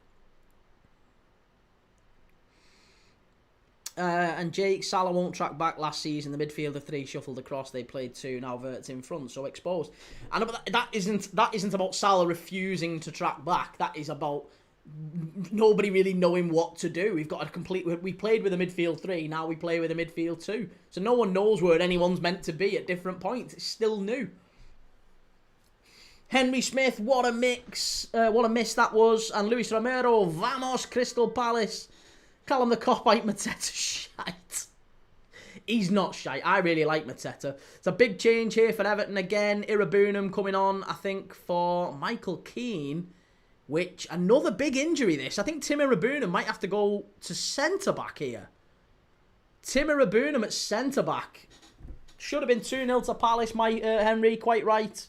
And Jake, Salah won't track back last season. The midfield of 3 shuffled across. They played 2. Now Wirtz in front, so exposed. And that isn't about Salah refusing to track back. That is about nobody really knowing what to do. We've got a complete. We played with a midfield 3. Now we play with a midfield 2. So no one knows where anyone's meant to be at different points. It's still new. Henry Smith, what a mix. What a miss that was. And Luis Romero, vamos Crystal Palace. Call him the cop-out Mateta. Shite. He's not shite. I really like Mateta. It's a big change here for Everton again. Irabunum coming on, I think, for Michael Keane. Which, another big injury this. I think Tim Irabunum might have to go to centre-back here. Tim Irabunum at centre-back. Should have been 2-0 to Palace, Henry, quite right.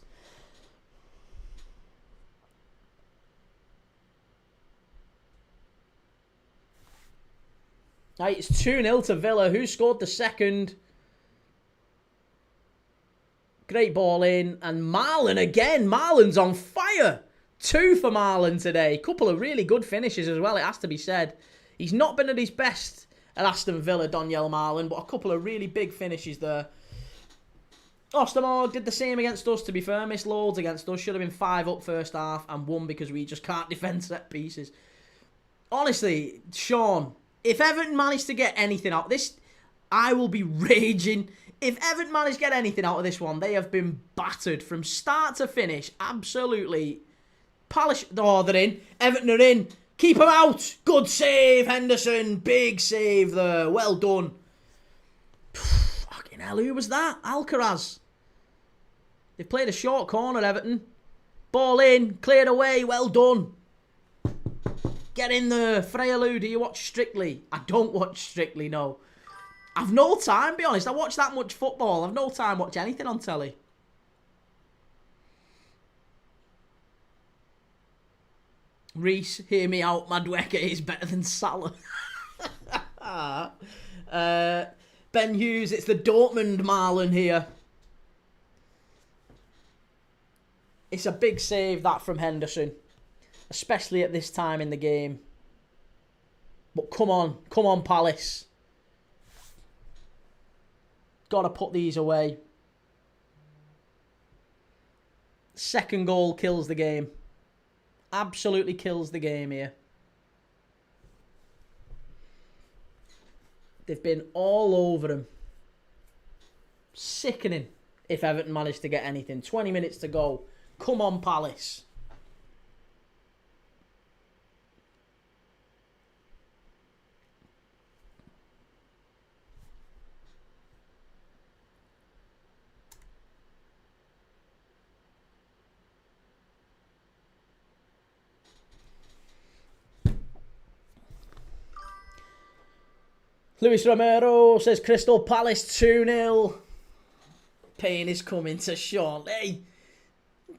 Right, it's 2-0 to Villa. Who scored the second? Great ball in. And Marlon again. Marlon's on fire. 2 for Marlon today. Couple of really good finishes as well, it has to be said. He's not been at his best at Aston Villa, Daniel Marlon, but a couple of really big finishes there. Ostermore did the same against us, to be fair. Missed loads against us. Should have been 5 up first half and 1 because we just can't defend set pieces. Honestly, Sean, if Everton managed to get anything out of this, I will be raging. If Everton managed to get anything out of this one, they have been battered from start to finish. Absolutely. Palace, oh, they're in. Everton are in. Keep them out. Good save, Henderson. Big save there. Well done. Fucking hell, who was that? Alcaraz. They played a short corner, Everton. Ball in. Cleared away. Well done. Get in there. Freyaloo, do you watch Strictly? I don't watch Strictly, no. I've no time, be honest. I watch that much football. I've no time to watch anything on telly. Reece, hear me out. Madueke is better than Salah. Ben Hughes, it's the Dortmund Marlon here. It's a big save, that, from Henderson. Especially at this time in the game. But come on, Palace. Got to put these away. Second goal kills the game. Absolutely kills the game here. They've been all over him. Sickening if Everton managed to get anything. 20 minutes to go. Come on, Palace. Luis Romero says Crystal Palace 2-0. Pain is coming to Sean. Hey,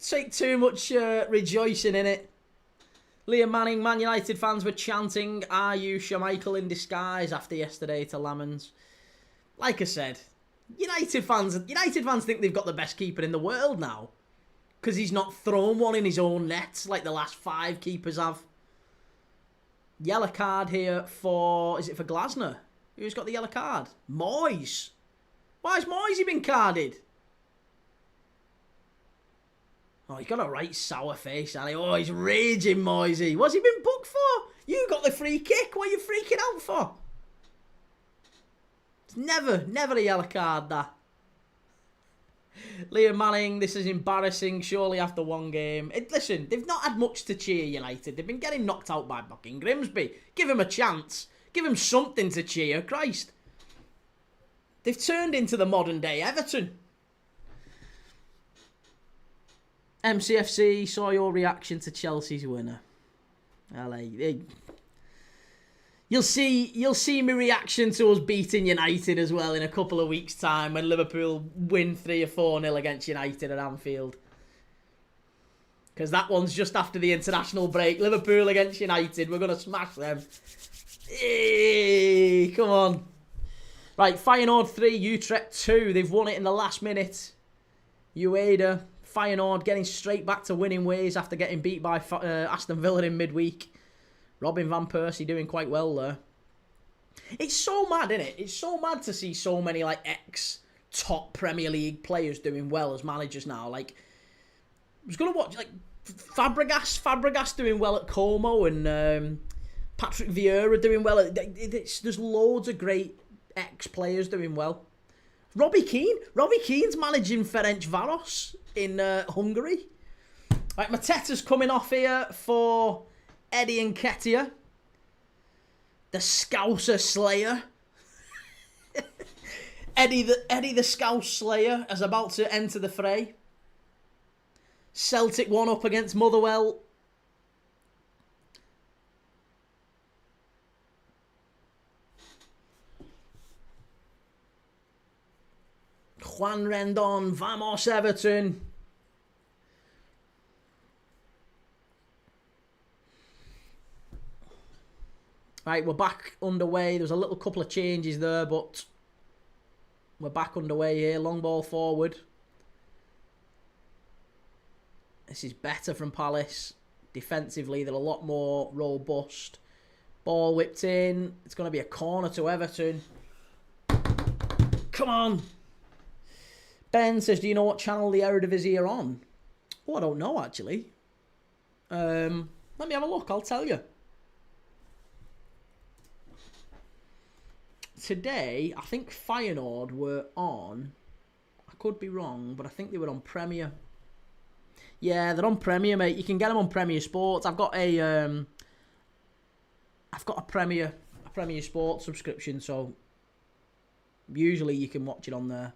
take too much rejoicing in it. Liam Manning, Man United fans were chanting, "Are you Schmeichel in disguise?" after yesterday to Lamans. Like I said, United fans think they've got the best keeper in the world now. Because he's not thrown one in his own net like the last 5 keepers have. Yellow card here for... Is it for Glasner? Who's got the yellow card? Moyes. Why's Moyes been carded? Oh, he's got a right sour face, hasn't he? Oh, he's raging, Moisey. What's he been booked for? You got the free kick. What are you freaking out for? It's never a yellow card, that. Liam Manning, this is embarrassing, surely after one game. Listen, they've not had much to cheer United. They've been getting knocked out by fucking Grimsby. Give him a chance. Give him something to cheer. Christ. They've turned into the modern day Everton. MCFC, saw your reaction to Chelsea's winner. You'll see my reaction to us beating United as well in a couple of weeks' time when Liverpool win 3 or 4-0 against United at Anfield. Because that one's just after the international break. Liverpool against United. We're going to smash them. Hey, come on. Right, Feyenoord 3, Utrecht 2. They've won it in the last minute. Ueda, Feyenoord getting straight back to winning ways after getting beat by Aston Villa in midweek. Robin van Persie doing quite well there. It's so mad, isn't it? It's so mad to see so many like ex-top Premier League players doing well as managers now. Like, I was going to watch like Fabregas doing well at Como and Patrick Vieira doing well. There's loads of great ex-players doing well. Robbie Keane's managing Ferencváros in Hungary. Right, Mateta's coming off here for Eddie Nketiah, the Scouser Slayer. Eddie the Scouse Slayer is about to enter the fray. Celtic 1-up against Motherwell. Juan Rendon, vamos Everton. Right, we're back underway. There was a little couple of changes there, but we're back underway here. Long ball forward. This is better from Palace. Defensively, they're a lot more robust. Ball whipped in. It's going to be a corner to Everton. Come on. Ben says, do you know what channel the Eredivisie are on? Oh, I don't know, actually. Let me have a look. I'll tell you. Today, I think Feyenoord were on... I could be wrong, but I think they were on Premier. Yeah, they're on Premier, mate. You can get them on Premier Sports. I've got a Premier Sports subscription, so usually you can watch it on there.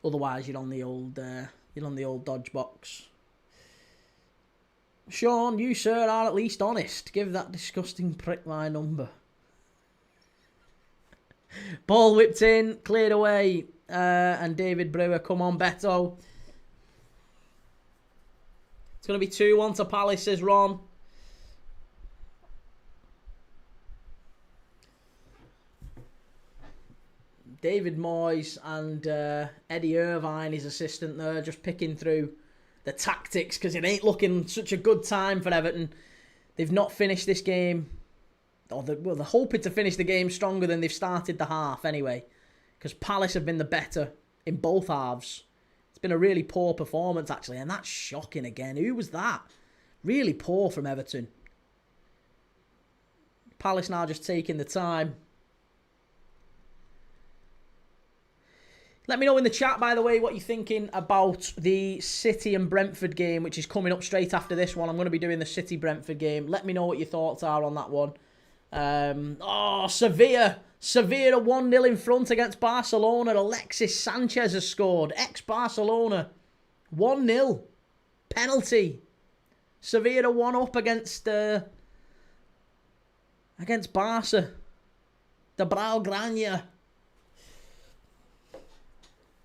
Otherwise, you're on the old Dodge box. Sean, you sir are at least honest. Give that disgusting prick my number. Ball whipped in, cleared away, and David Brewer, come on, Beto. It's going to be 2-1 to Palace, says Ron. David Moyes and Eddie Irvine, his assistant there, just picking through the tactics because it ain't looking such a good time for Everton. They've not finished this game. They're hoping to finish the game stronger than they've started the half anyway. Because Palace have been the better in both halves. It's been a really poor performance, actually, and that's shocking again. Who was that? Really poor from Everton. Palace now just taking the time. Let me know in the chat, by the way, what you're thinking about the City and Brentford game, which is coming up straight after this one. I'm going to be doing the City-Brentford game. Let me know what your thoughts are on that one. Sevilla. Sevilla 1-0 in front against Barcelona. Alexis Sanchez has scored. Ex-Barcelona. 1-0. Penalty. Sevilla 1-up against Barca. The Blaugrana.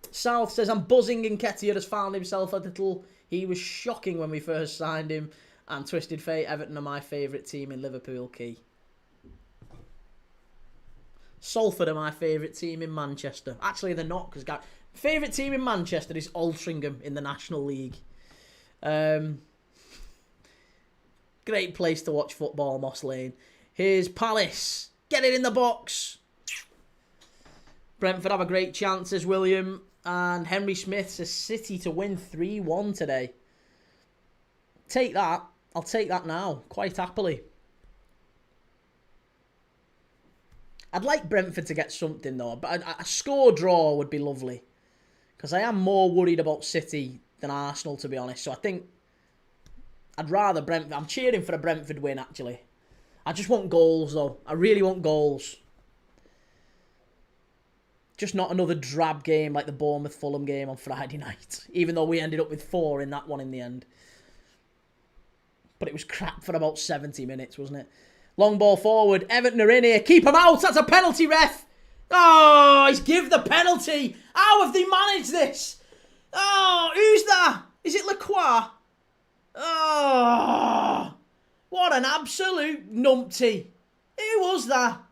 South says, I'm buzzing Nketiah has found himself a little... He was shocking when we first signed him. And Twisted Fate, Everton are my favourite team in Liverpool, Key. Salford are my favourite team in Manchester. Actually, they're not, because favourite team in Manchester is Altrincham in the National League. Great place to watch football, Moss Lane. Here's Palace. Get it in the box. Brentford have a great chance, says William. And Henry Smith says City to win 3-1 today. Take that. I'll take that now, quite happily. I'd like Brentford to get something, though. But a score draw would be lovely. Because I am more worried about City than Arsenal, to be honest. So I think I'd rather Brentford... I'm cheering for a Brentford win, actually. I just want goals, though. I really want goals. Just not another drab game like the Bournemouth-Fulham game on Friday night. Even though we ended up with 4 in that one in the end. But it was crap for about 70 minutes, wasn't it? Long ball forward. Everton are in here. Keep him out. That's a penalty, ref. Oh, he's give the penalty. How have they managed this? Oh, who's that? Is it Lacroix? Oh, what an absolute numpty. Who was that?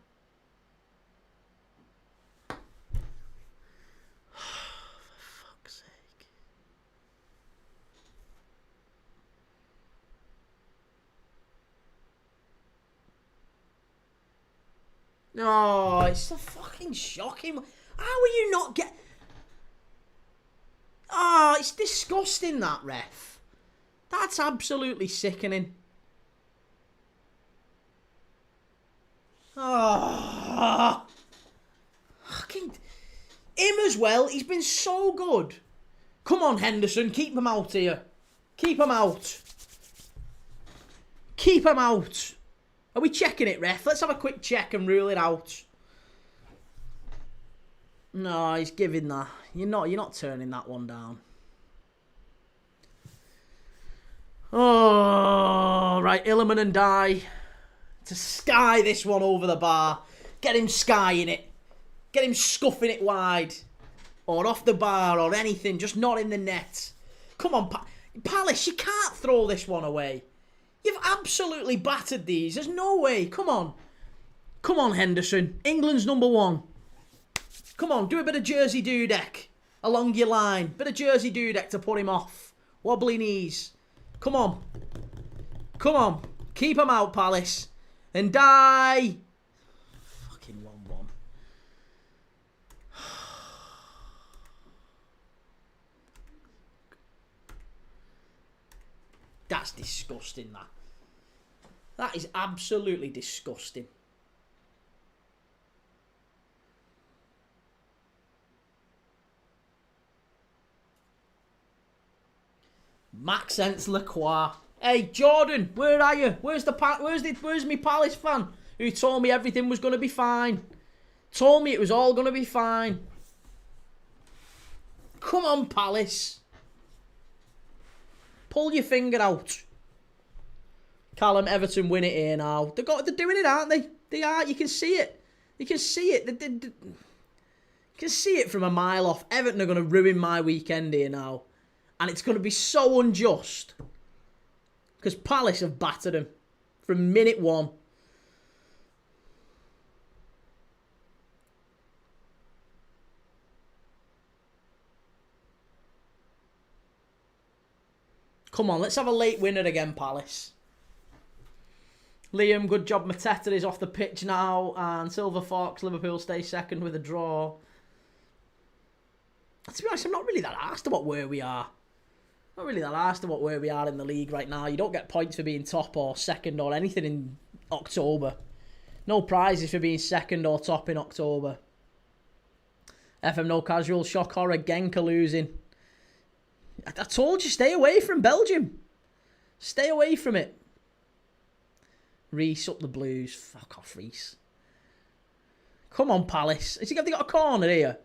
Oh, it's so fucking shocking. How are you not get... Oh, it's disgusting, that ref. That's absolutely sickening. Oh. Fucking... Him as well, he's been so good. Come on, Henderson, keep him out here. Keep him out. Keep him out. Are we checking it, ref? Let's have a quick check and rule it out. No, he's giving that. You're not turning that one down. Oh, right. Illiman and Die to sky this one over the bar. Get him skying it. Get him scuffing it wide. Or off the bar or anything. Just not in the net. Come on, Palace. You can't throw this one away. You've absolutely battered these. There's no way. Come on. Come on, Henderson. England's number 1. Come on, do a bit of Jersey Dudek along your line. Bit of Jersey Dudek to put him off. Wobbly knees. Come on. Come on. Keep him out, Palace. And Die. Fucking 1-1. That's disgusting, that. That is absolutely disgusting. Maxence Lacroix. Hey, Jordan, where are you? Where's me Palace fan who told me everything was going to be fine? Told me it was all going to be fine. Come on, Palace. Pull your finger out. Callum, Everton win it here now. They're doing it, aren't they? They are. You can see it. You can see it. You can see it from a mile off. Everton are going to ruin my weekend here now. And it's going to be so unjust. Because Palace have battered them from minute 1. Come on, let's have a late winner again, Palace. Liam, good job. Mateta is off the pitch now. And Silver Fox, Liverpool stay second with a draw. To be honest, I'm not really that asked about where we are. Not really that asked about where we are in the league right now. You don't get points for being top or second or anything in October. No prizes for being second or top in October. FM No Casual, shock horror, Genk are losing. I told you, stay away from Belgium. Stay away from it. Reese up the Blues. Fuck off, Reese. Come on, Palace. Have they got a corner here?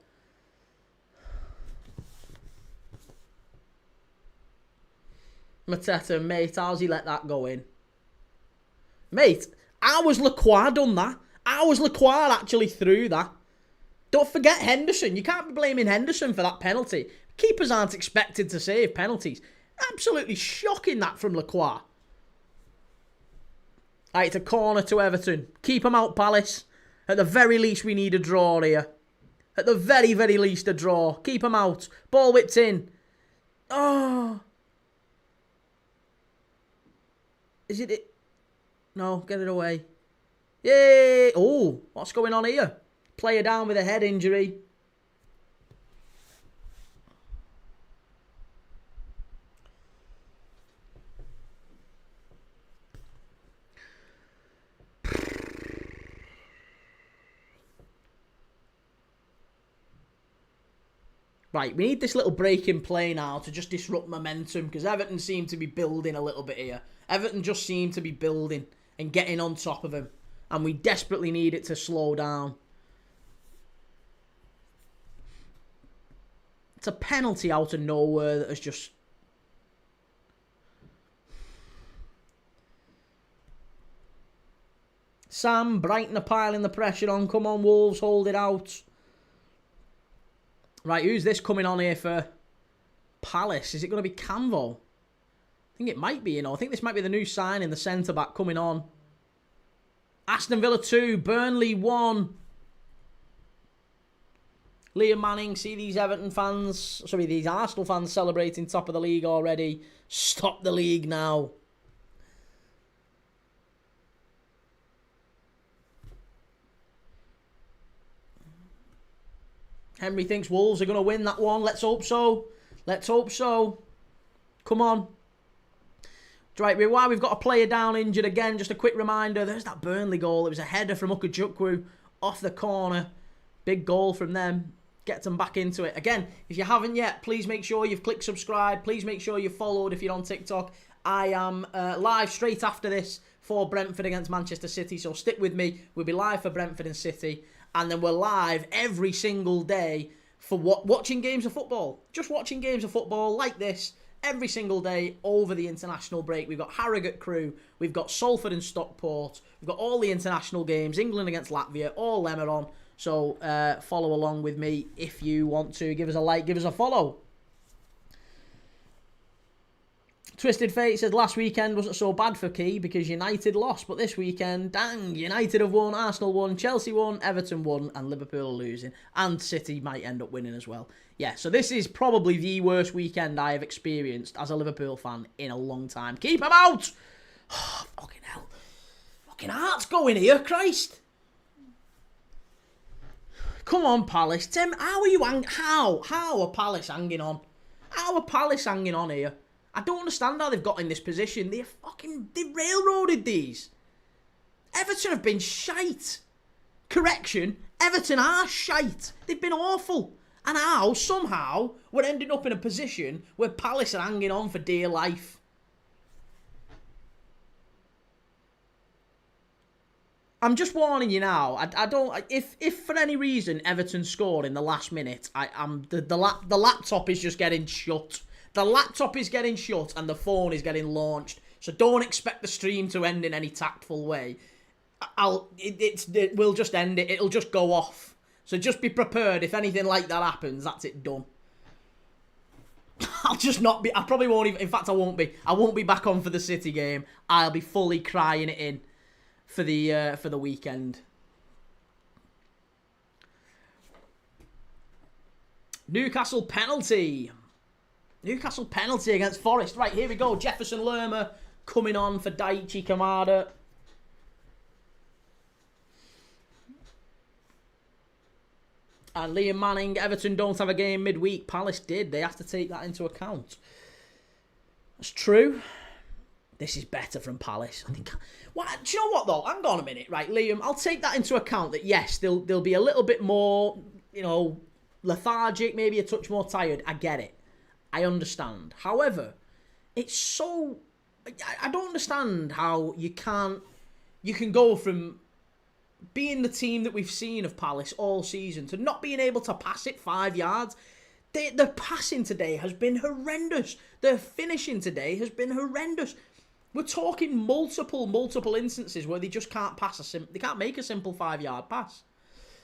Mateta, mate, how's he let that go in? Mate, how was Lacroix done that? How was Lacroix actually through that? Don't forget Henderson. You can't be blaming Henderson for that penalty. Keepers aren't expected to save penalties. Absolutely shocking that from Lacroix. Right, it's a corner to Everton. Keep them out, Palace. At the very least, we need a draw here. At the very, very least, a draw. Keep them out. Ball whipped in. Oh. Is it? No, get it away. Yay! Oh, what's going on here? Player down with a head injury. Right, we need this little break in play now to just disrupt momentum because Everton seem to be building a little bit here. Everton just seem to be building and getting on top of him. And we desperately need it to slow down. It's a penalty out of nowhere that has just... Sam, Brighton are piling the pressure on. Come on, Wolves, hold it out. Right, who's this coming on here for Palace? Is it going to be Canvo? I think it might be, I think this might be the new sign in the centre-back coming on. Aston Villa 2, Burnley 1. Liam Manning, see these Everton fans, these Arsenal fans celebrating top of the league already. Stop the league now. Henry thinks Wolves are going to win that one. Let's hope so. Let's hope so. Come on. Right, while we've got a player down injured again, just a quick reminder, there's that Burnley goal. It was a header from Ukajukwu off the corner. Big goal from them. Get them back into it. Again, if you haven't yet, please make sure you've clicked subscribe. Please make sure you've followed if you're on TikTok. I am live straight after this for Brentford against Manchester City, so stick with me. We'll be live for Brentford and City. And then we're live every single day for watching games of football. Just watching games of football like this every single day over the international break. We've got Harrogate Crew. We've got Salford and Stockport. We've got all the international games. England against Latvia. All them are on. So follow along with me if you want to. Give us a like. Give us a follow. Twisted Fate says last weekend wasn't so bad for Key because United lost, but this weekend, dang, United have won, Arsenal won, Chelsea won, Everton won, and Liverpool are losing, and City might end up winning as well. Yeah, so this is probably the worst weekend I have experienced as a Liverpool fan in a long time. Keep them out! Oh, fucking hell. Fucking heart's going here, Christ. Come on, Palace. Tim, how are you How are Palace hanging on? How are Palace hanging on here? I don't understand how they've got in this position. They railroaded these. Everton have been shite. Correction, Everton are shite. They've been awful. And how, somehow, we're ending up in a position where Palace are hanging on for dear life. I'm just warning you now. I don't. If for any reason Everton score in the last minute, the laptop is just getting shut. The laptop is getting shut and the phone is getting launched. So don't expect the stream to end in any tactful way. We'll just end it. It'll just go off. So just be prepared. If anything like that happens, that's it done. I'll just not be. I probably won't even. In fact, I won't be. I won't be back on for the City game. I'll be fully crying it in for the weekend. Newcastle penalty. Newcastle penalty against Forest. Right, here we go. Jefferson Lerma coming on for Daichi Kamada. And Liam Manning, Everton don't have a game midweek. Palace did. They have to take that into account. That's true. This is better from Palace. I think. Well, do you know what though? Hang on a minute, right, Liam? I'll take that into account. That yes, they'll be a little bit more, lethargic, maybe a touch more tired. I get it. I understand. However, it's so. I don't understand how you can go from being the team that we've seen of Palace all season to not being able to pass it 5 yards. The passing today has been horrendous. The finishing today has been horrendous. We're talking multiple instances where they just can't they can't make a simple 5-yard pass.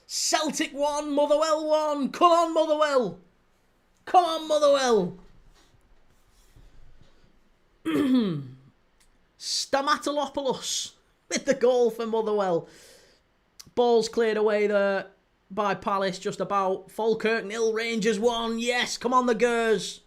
Celtic 1, Motherwell 1. Come on, Motherwell. Come on, Motherwell. Stamatolopoulos with the goal for Motherwell. Ball's cleared away there by Palace just about. Falkirk 0, Rangers 1. Yes, come on the Gers.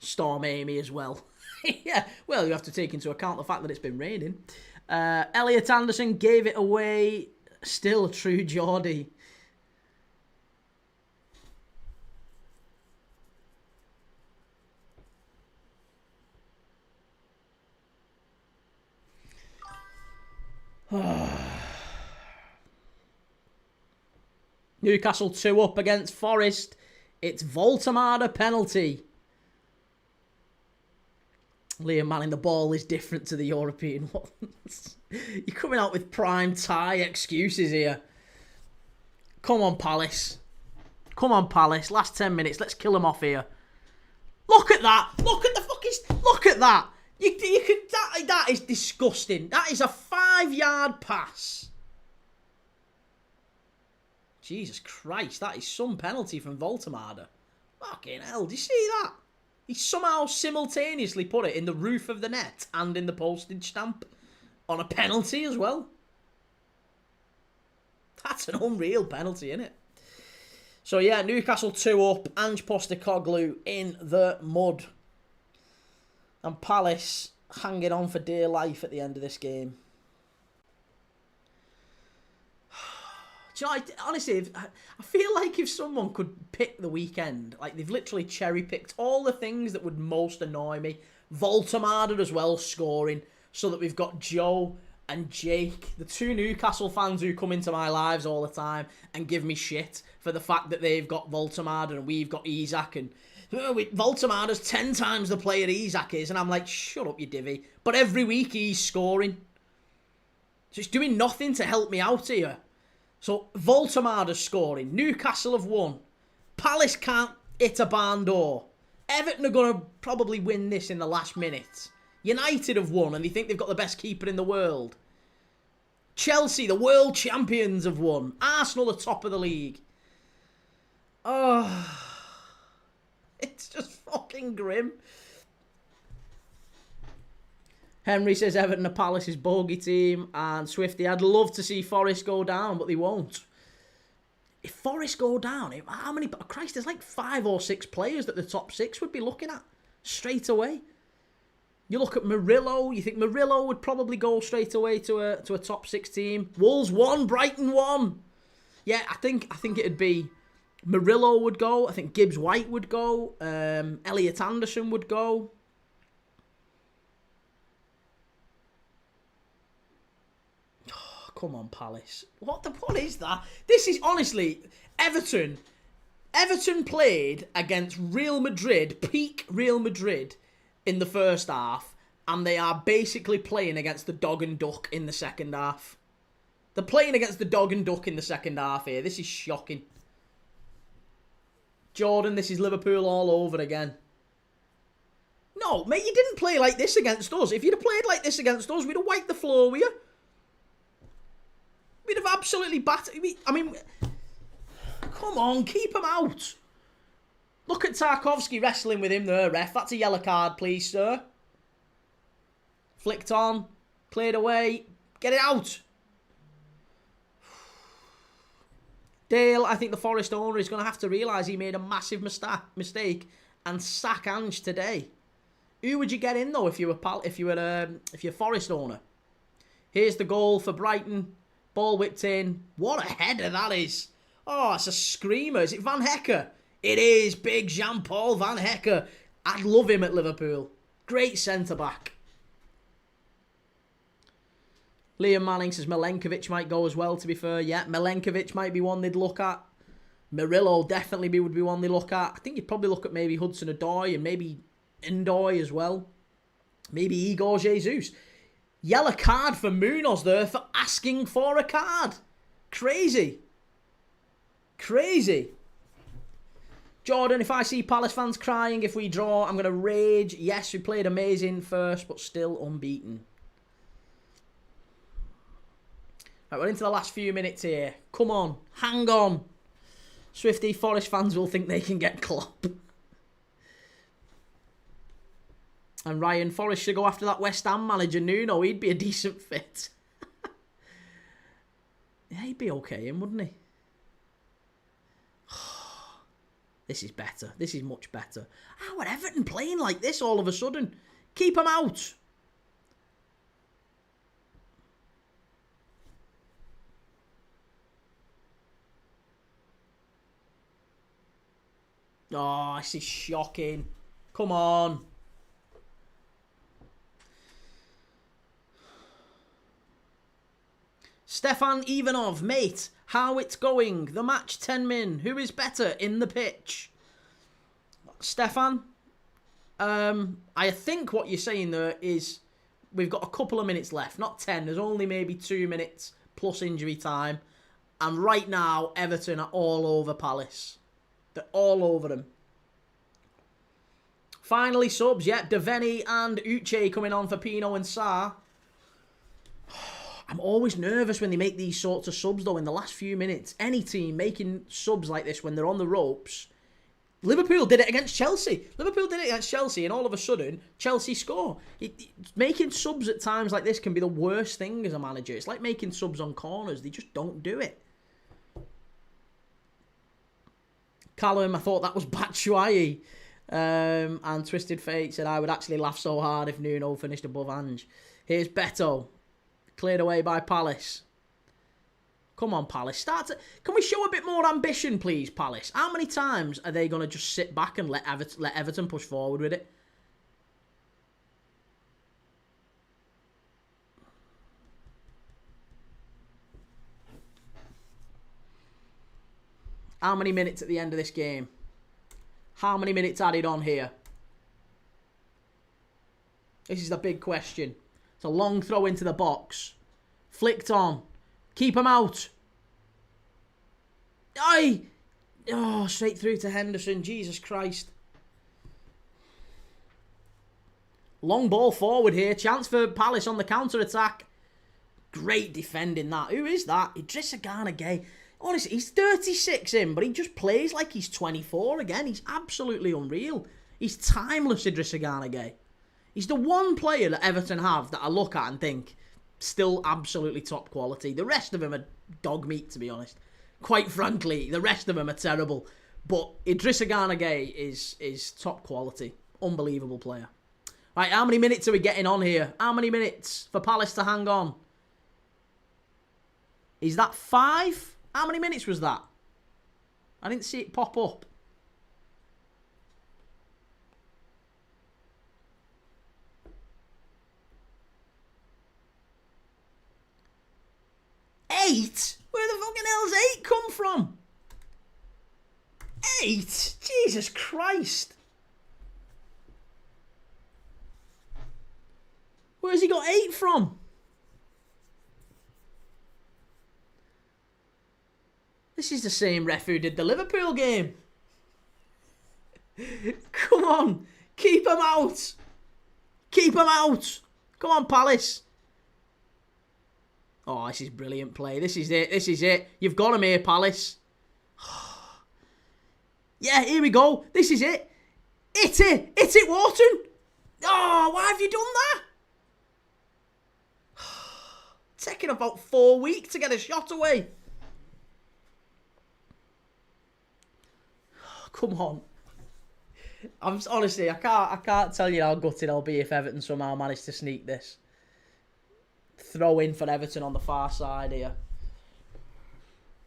Storm Amy as well. Yeah, well, you have to take into account the fact that it's been raining. Elliot Anderson gave it away. Still a true Geordie. Newcastle 2 up against Forest. It's Voltemade penalty. Liam Manning, the ball is different to the European ones. You're coming out with prime tie excuses here. Come on, Palace. Come on, Palace. Last 10 minutes. Let's kill them off here. Look at that. Look at the fucking... Look at that. That is disgusting. That is a 5-yard pass. Jesus Christ. That is some penalty from Voltemade. Fucking hell. Do you see that? He somehow simultaneously put it in the roof of the net and in the postage stamp on a penalty as well. That's an unreal penalty, isn't it? So yeah, Newcastle 2 up. Ange Postecoglou in the mud. And Palace hanging on for dear life at the end of this game. Do you know, honestly, I feel like if someone could pick the weekend, like they've literally cherry-picked all the things that would most annoy me. Voltemade as well scoring, so that we've got Joe and Jake, the 2 Newcastle fans who come into my lives all the time and give me shit for the fact that they've got Voltemade and we've got Isak, and Voltemade's 10 times the player Isak is, and I'm like, shut up, you divvy. But every week he's scoring. So it's doing nothing to help me out here. So Voltemade's scoring. Newcastle have won. Palace can't hit a barn door. Everton are going to probably win this in the last minute. United have won and they think they've got the best keeper in the world. Chelsea, the world champions, have won. Arsenal are top of the league. Oh, it's just fucking grim. Henry says Everton are Palace's bogey team. And Swifty, I'd love to see Forest go down, but they won't. If Forest go down, how many... Christ, there's like 5 or 6 players that the top 6 would be looking at straight away. You look at Murillo, you think Murillo would probably go straight away to a top 6 team. Wolves 1, Brighton 1. Yeah, I think it'd be... Murillo would go. I think Gibbs White would go. Elliot Anderson would go. Come on, Palace. What is that? This is, honestly, Everton. Everton played against Real Madrid, peak Real Madrid, in the first half, and they are basically playing against the dog and duck in the second half. They're playing against the dog and duck in the second half here. This is shocking. Jordan, this is Liverpool all over again. No, mate, you didn't play like this against us. If you'd have played like this against us, we'd have wiped the floor with you. We'd have absolutely battered... I mean... Come on, keep him out. Look at Tarkovsky wrestling with him there, ref. That's a yellow card, please, sir. Flicked on. Cleared away. Get it out. Dale, I think the Forest owner is going to have to realise he made a massive mistake and sack Ange today. Who would you get in though if you were Forest owner? Here's the goal for Brighton. Ball whipped in. What a header that is. Oh, it's a screamer. Is it Van Hecke? It is. Big Jean-Paul Van Hecke. I'd love him at Liverpool. Great centre-back. Liam Manning says Milenkovic might go as well, to be fair. Yeah, Milenkovic might be one they'd look at. Murillo definitely would be one they look at. I think you'd probably look at maybe Hudson-Odoi and maybe Ndoye as well. Maybe Igor Jesus. Yellow card for Munoz there for asking for a card. Crazy. Crazy. Jordan, if I see Palace fans crying if we draw, I'm going to rage. Yes, we played amazing first, but still unbeaten. Right, we're into the last few minutes here. Come on. Hang on. Swifty Forest fans will think they can get Klopp. And Ryan, Forest should go after that West Ham manager, Nuno. He'd be a decent fit. Yeah, he'd be okay, wouldn't he? This is better. This is much better. How are Everton playing like this all of a sudden? Keep them out. Oh, this is shocking. Come on. Stefan Ivanov, mate, how it's going? The match 10 min. Who is better in the pitch? Stefan, I think what you're saying there is we've got a couple of minutes left. Not 10. There's only maybe 2 minutes plus injury time. And right now, Everton are all over Palace. They're all over them. Finally, subs. Yep, Devaney and Uche coming on for Pino and Sarr. I'm always nervous when they make these sorts of subs, though, in the last few minutes. Any team making subs like this when they're on the ropes. Liverpool did it against Chelsea. And all of a sudden, Chelsea score. Making subs at times like this can be the worst thing as a manager. It's like making subs on corners. They just don't do it. Callum, I thought that was Batshuayi. And Twisted Fate said, I would actually laugh so hard if Nuno finished above Ange. Here's Beto. Cleared away by Palace. Come on, Palace. Can we show a bit more ambition, please, Palace? How many times are they going to just sit back and let Everton push forward with it? How many minutes at the end of this game? How many minutes added on here? This is the big question. It's a long throw into the box. Flicked on. Keep him out. Aye! Oh, straight through to Henderson. Jesus Christ. Long ball forward here. Chance for Palace on the counter-attack. Great defending that. Who is that? Idrissa Gana Gay. Honestly, he's 36 in, but he just plays like he's 24 again. He's absolutely unreal. He's timeless, Idrissa Gana Gay. He's the one player that Everton have that I look at and think, still absolutely top quality. The rest of them are dog meat, to be honest. Quite frankly, the rest of them are terrible. But Idrissa Gana Gay is top quality. Unbelievable player. Right, how many minutes are we getting on here? How many minutes for Palace to hang on? Is that 5? How many minutes was that? I didn't see it pop up. Eight? Where the fucking hell's 8 come from? 8? Jesus Christ. Where's he got 8 from? This is the same ref who did the Liverpool game. Come on. Keep him out. Keep him out. Come on, Palace. Oh, this is brilliant play. This is it. This is it. You've got him here, Palace. Yeah, here we go. This is it. Hit it. Hit it, Wharton. Oh, why have you done that? Taking about 4 weeks to get a shot away. Come on. Honestly, I can't tell you how gutted I'll be if Everton somehow manage to sneak this. Throw in for Everton on the far side here.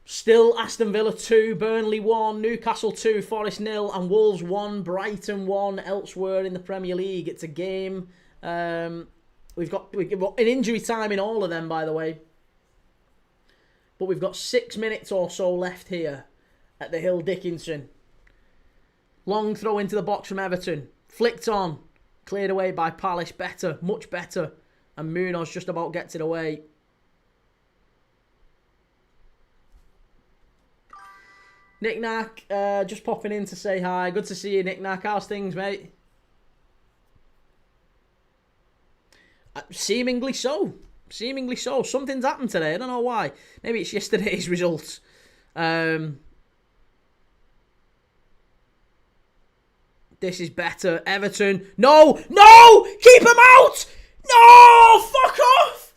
Still Aston Villa 2, Burnley 1, Newcastle 2, Forest 0, and Wolves 1, Brighton 1. Elsewhere in the Premier League, it's a game. We've got an injury time in all of them, by the way. But we've got 6 minutes or so left here at the Hill Dickinson. Long throw into the box from Everton. Flicked on. Cleared away by Palace. Better. Much better. And Munoz just about gets it away. Nick Nack, just popping in to say hi. Good to see you, Nick Nack. How's things, mate? Seemingly so. Seemingly so. Something's happened today. I don't know why. Maybe it's yesterday's results. This is better. Everton. No! No! Keep him out! No! Fuck off!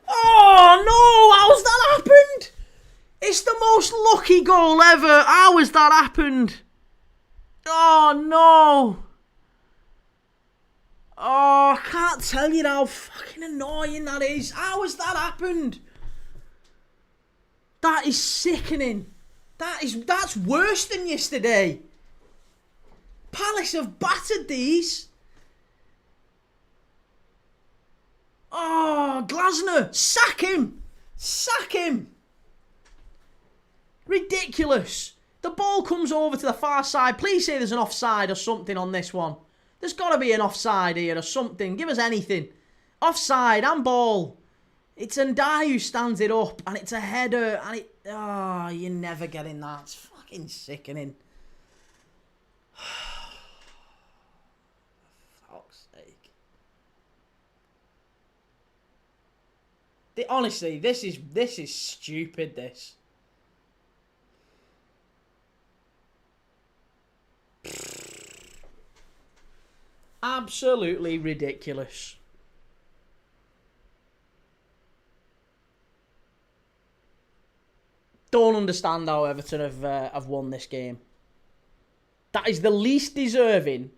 Oh, no! How's that happened? It's the most lucky goal ever. How has that happened? Oh, no. Oh, I can't tell you how fucking annoying that is. How has that happened? That is sickening. That's worse than yesterday. Palace have battered these. Oh, Glasner, sack him. Sack him. Ridiculous. The ball comes over to the far side. Please say there's an offside or something on this one. There's got to be an offside here or something. Give us anything. Offside and ball. It's Ndiaye who stands it up and it's a header and it... Oh, you're never getting that. It's fucking sickening. Fuck's sake. Honestly, this is stupid, this. Absolutely ridiculous. Don't understand how Everton have won this game. That is the least deserving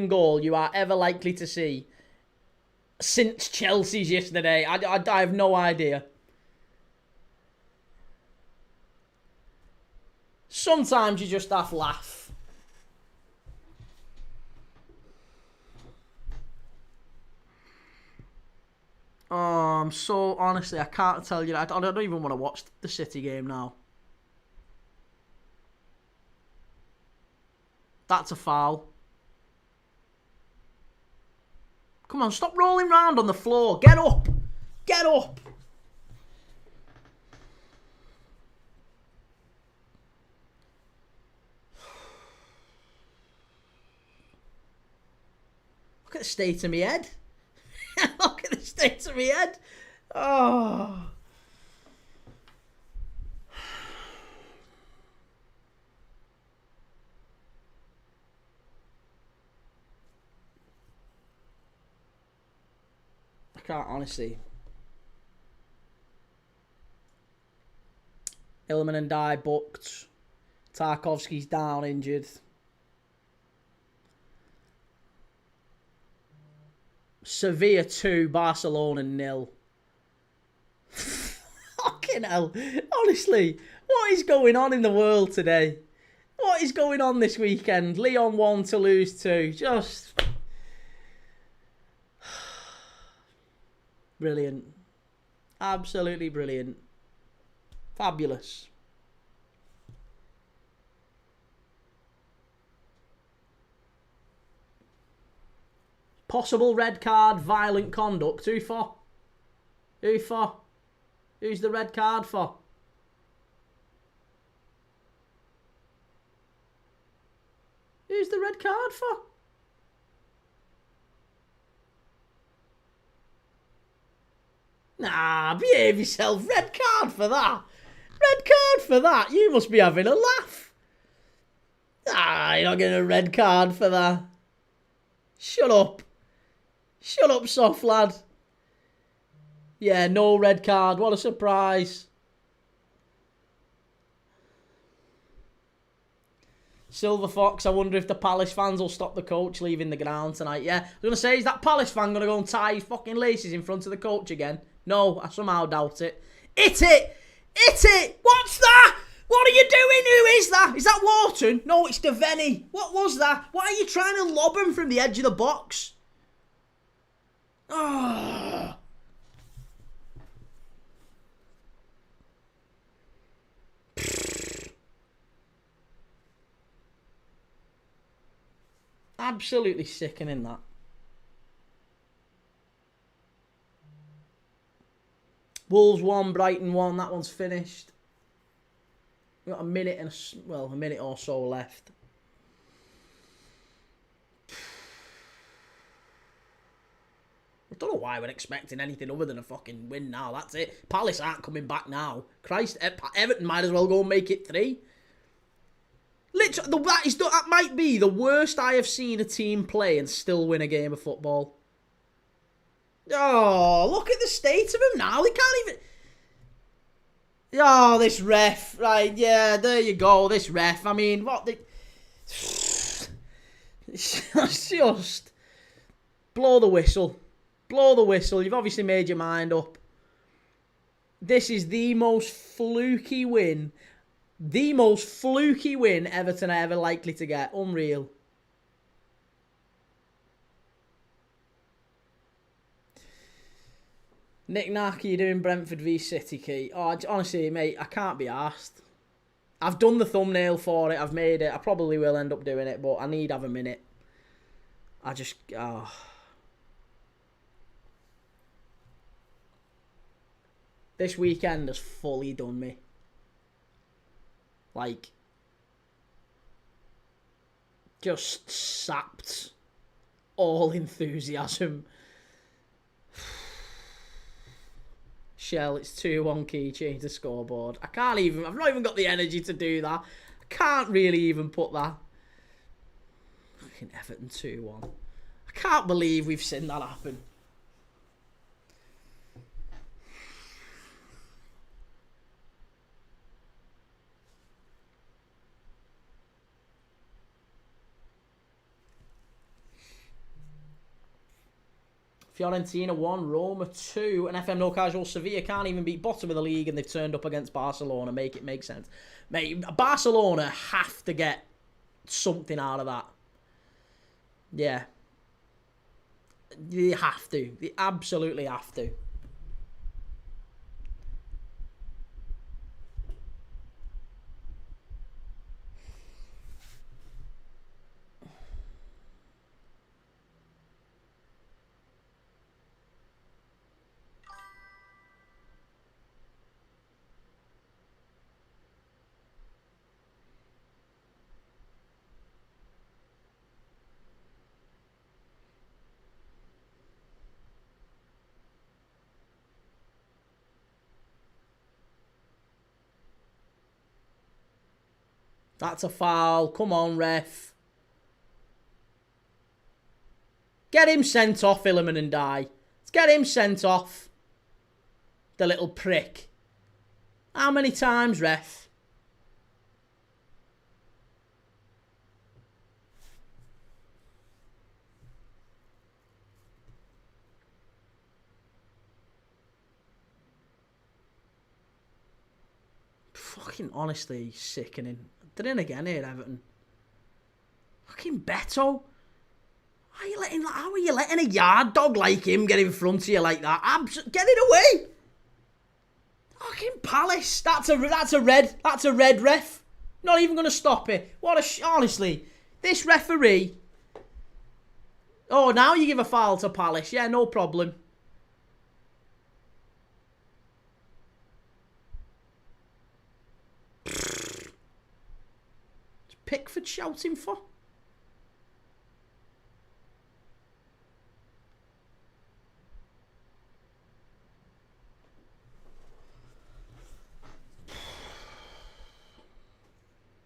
goal you are ever likely to see since Chelsea's yesterday. I have no idea. Sometimes you just have to laugh. Oh, I'm so... Honestly, I can't tell you. I don't even want to watch the City game now. That's a foul. Come on, stop rolling round on the floor. Get up. Get up. Look at the state of my head. Look at the state of my head. Oh. I can't, honestly. Ilman and Ndiaye booked. Tarkovsky's down, injured. Sevilla 2, Barcelona 0. Fucking hell. Honestly, what is going on in the world today? What is going on this weekend? Lyon 1, Toulouse 2. Just... brilliant. Absolutely brilliant. Fabulous. Possible red card, violent conduct. Who for? Who for? Who's the red card for? Who's the red card for? Nah, behave yourself. Red card for that. Red card for that. You must be having a laugh. Ah, you're not getting a red card for that. Shut up. Shut up, soft lad. Yeah, no red card. What a surprise. Silver Fox, I wonder if the Palace fans will stop the coach leaving the ground tonight. Yeah, I was going to say, is that Palace fan going to go and tie his fucking laces in front of the coach again? No, I somehow doubt it. Hit it! Hit it! What's that? What are you doing? Who is that? Is that Wharton? No, it's Devaney. What was that? Why are you trying to lob him from the edge of the box? Oh. Absolutely sickening, that. Wolves 1, Brighton 1. That one's finished. We've got a minute and a minute or so left. I don't know why we're expecting anything other than a fucking win now. That's it. Palace aren't coming back now. Christ, Everton might as well go and make it 3. Literally, that might be the worst I have seen a team play and still win a game of football. Oh, look at the state of him now. They can't even... Oh, this ref. Right, yeah, there you go. This ref. I mean, what the... It's just... Blow the whistle. Blow the whistle. You've obviously made your mind up. This is the most fluky win. The most fluky win Everton are ever likely to get. Unreal. Nick Narky, you're doing Brentford v City, Key. Oh, honestly, mate, I can't be arsed. I've done the thumbnail for it. I've made it. I probably will end up doing it, but I need to have a minute. I just... Oh. This weekend has fully done me. Like, just sapped all enthusiasm. Shell, it's 2-1 key, change the scoreboard. I've not even got the energy to do that. I can't really even put that. Fucking Everton 2-1. I can't believe we've seen that happen. Fiorentina 1, Roma 2, and FM No Casual Sevilla can't even beat bottom of the league and they've turned up against Barcelona. Make it make sense. Mate, Barcelona have to get something out of that. Yeah. They have to. They absolutely have to. That's a foul. Come on, ref. Get him sent off, Illiman and Die. Let's get him sent off. The little prick. How many times, ref? Fucking honestly sickening. They're in again here, Everton. Fucking Beto. How are you letting a yard dog like him get in front of you like that? Get it away. Fucking Palace. That's a red. That's a red, ref. Not even going to stop it. Honestly, this referee. Oh, now you give a foul to Palace. Yeah, no problem. Pickford shouting for?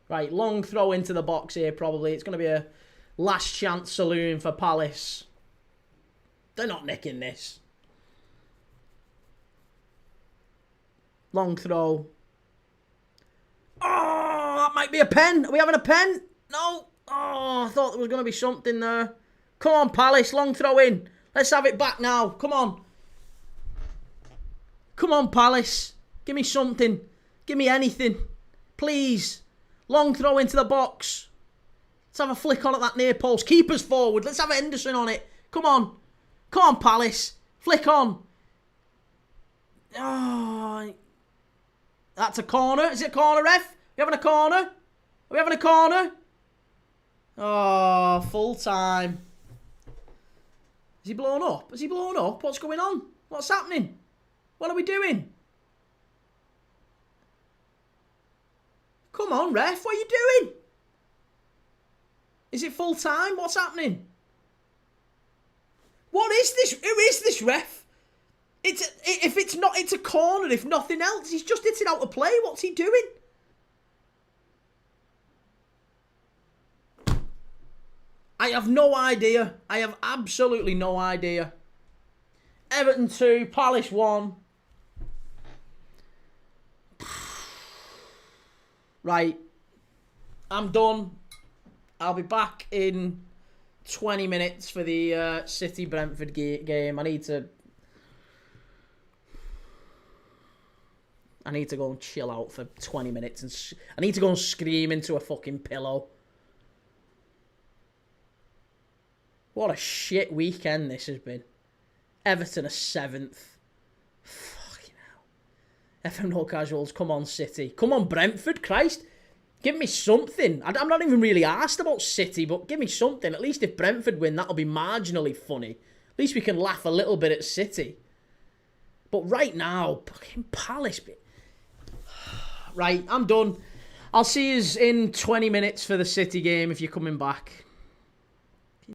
Right, long throw into the box here probably. It's going to be a last chance saloon for Palace. They're not nicking this. Long throw. Oh, that might be a pen. Are we having a pen? No. Oh, I thought there was going to be something there. Come on, Palace. Long throw in. Let's have it back now. Come on. Come on, Palace. Give me something. Give me anything. Please. Long throw into the box. Let's have a flick on at that near post. Keepers forward. Let's have Henderson on it. Come on. Come on, Palace. Flick on. Oh. That's a corner. Is it a corner, ref? Are we having a corner? Are we having a corner? Oh, full time. Is he blown up? Has he blown up? What's going on? What's happening? What are we doing? Come on, ref. What are you doing? Is it full time? What's happening? What is this? Who is this ref? If it's not, it's a corner. If nothing else, he's just hitting out of play. What's he doing? I have no idea. I have absolutely no idea. Everton 2, Palace 1. Right. I'm done. I'll be back in 20 minutes for the City-Brentford game. I need to go and chill out for 20 minutes. And I need to go and scream into a fucking pillow. What a shit weekend this has been. Everton are 7th. Fucking hell. FM No Casuals, come on City. Come on Brentford, Christ. Give me something. I'm not even really asked about City, but give me something. At least if Brentford win, that'll be marginally funny. At least we can laugh a little bit at City. But right now, fucking Palace. Right, I'm done. I'll see you in 20 minutes for the City game if you're coming back.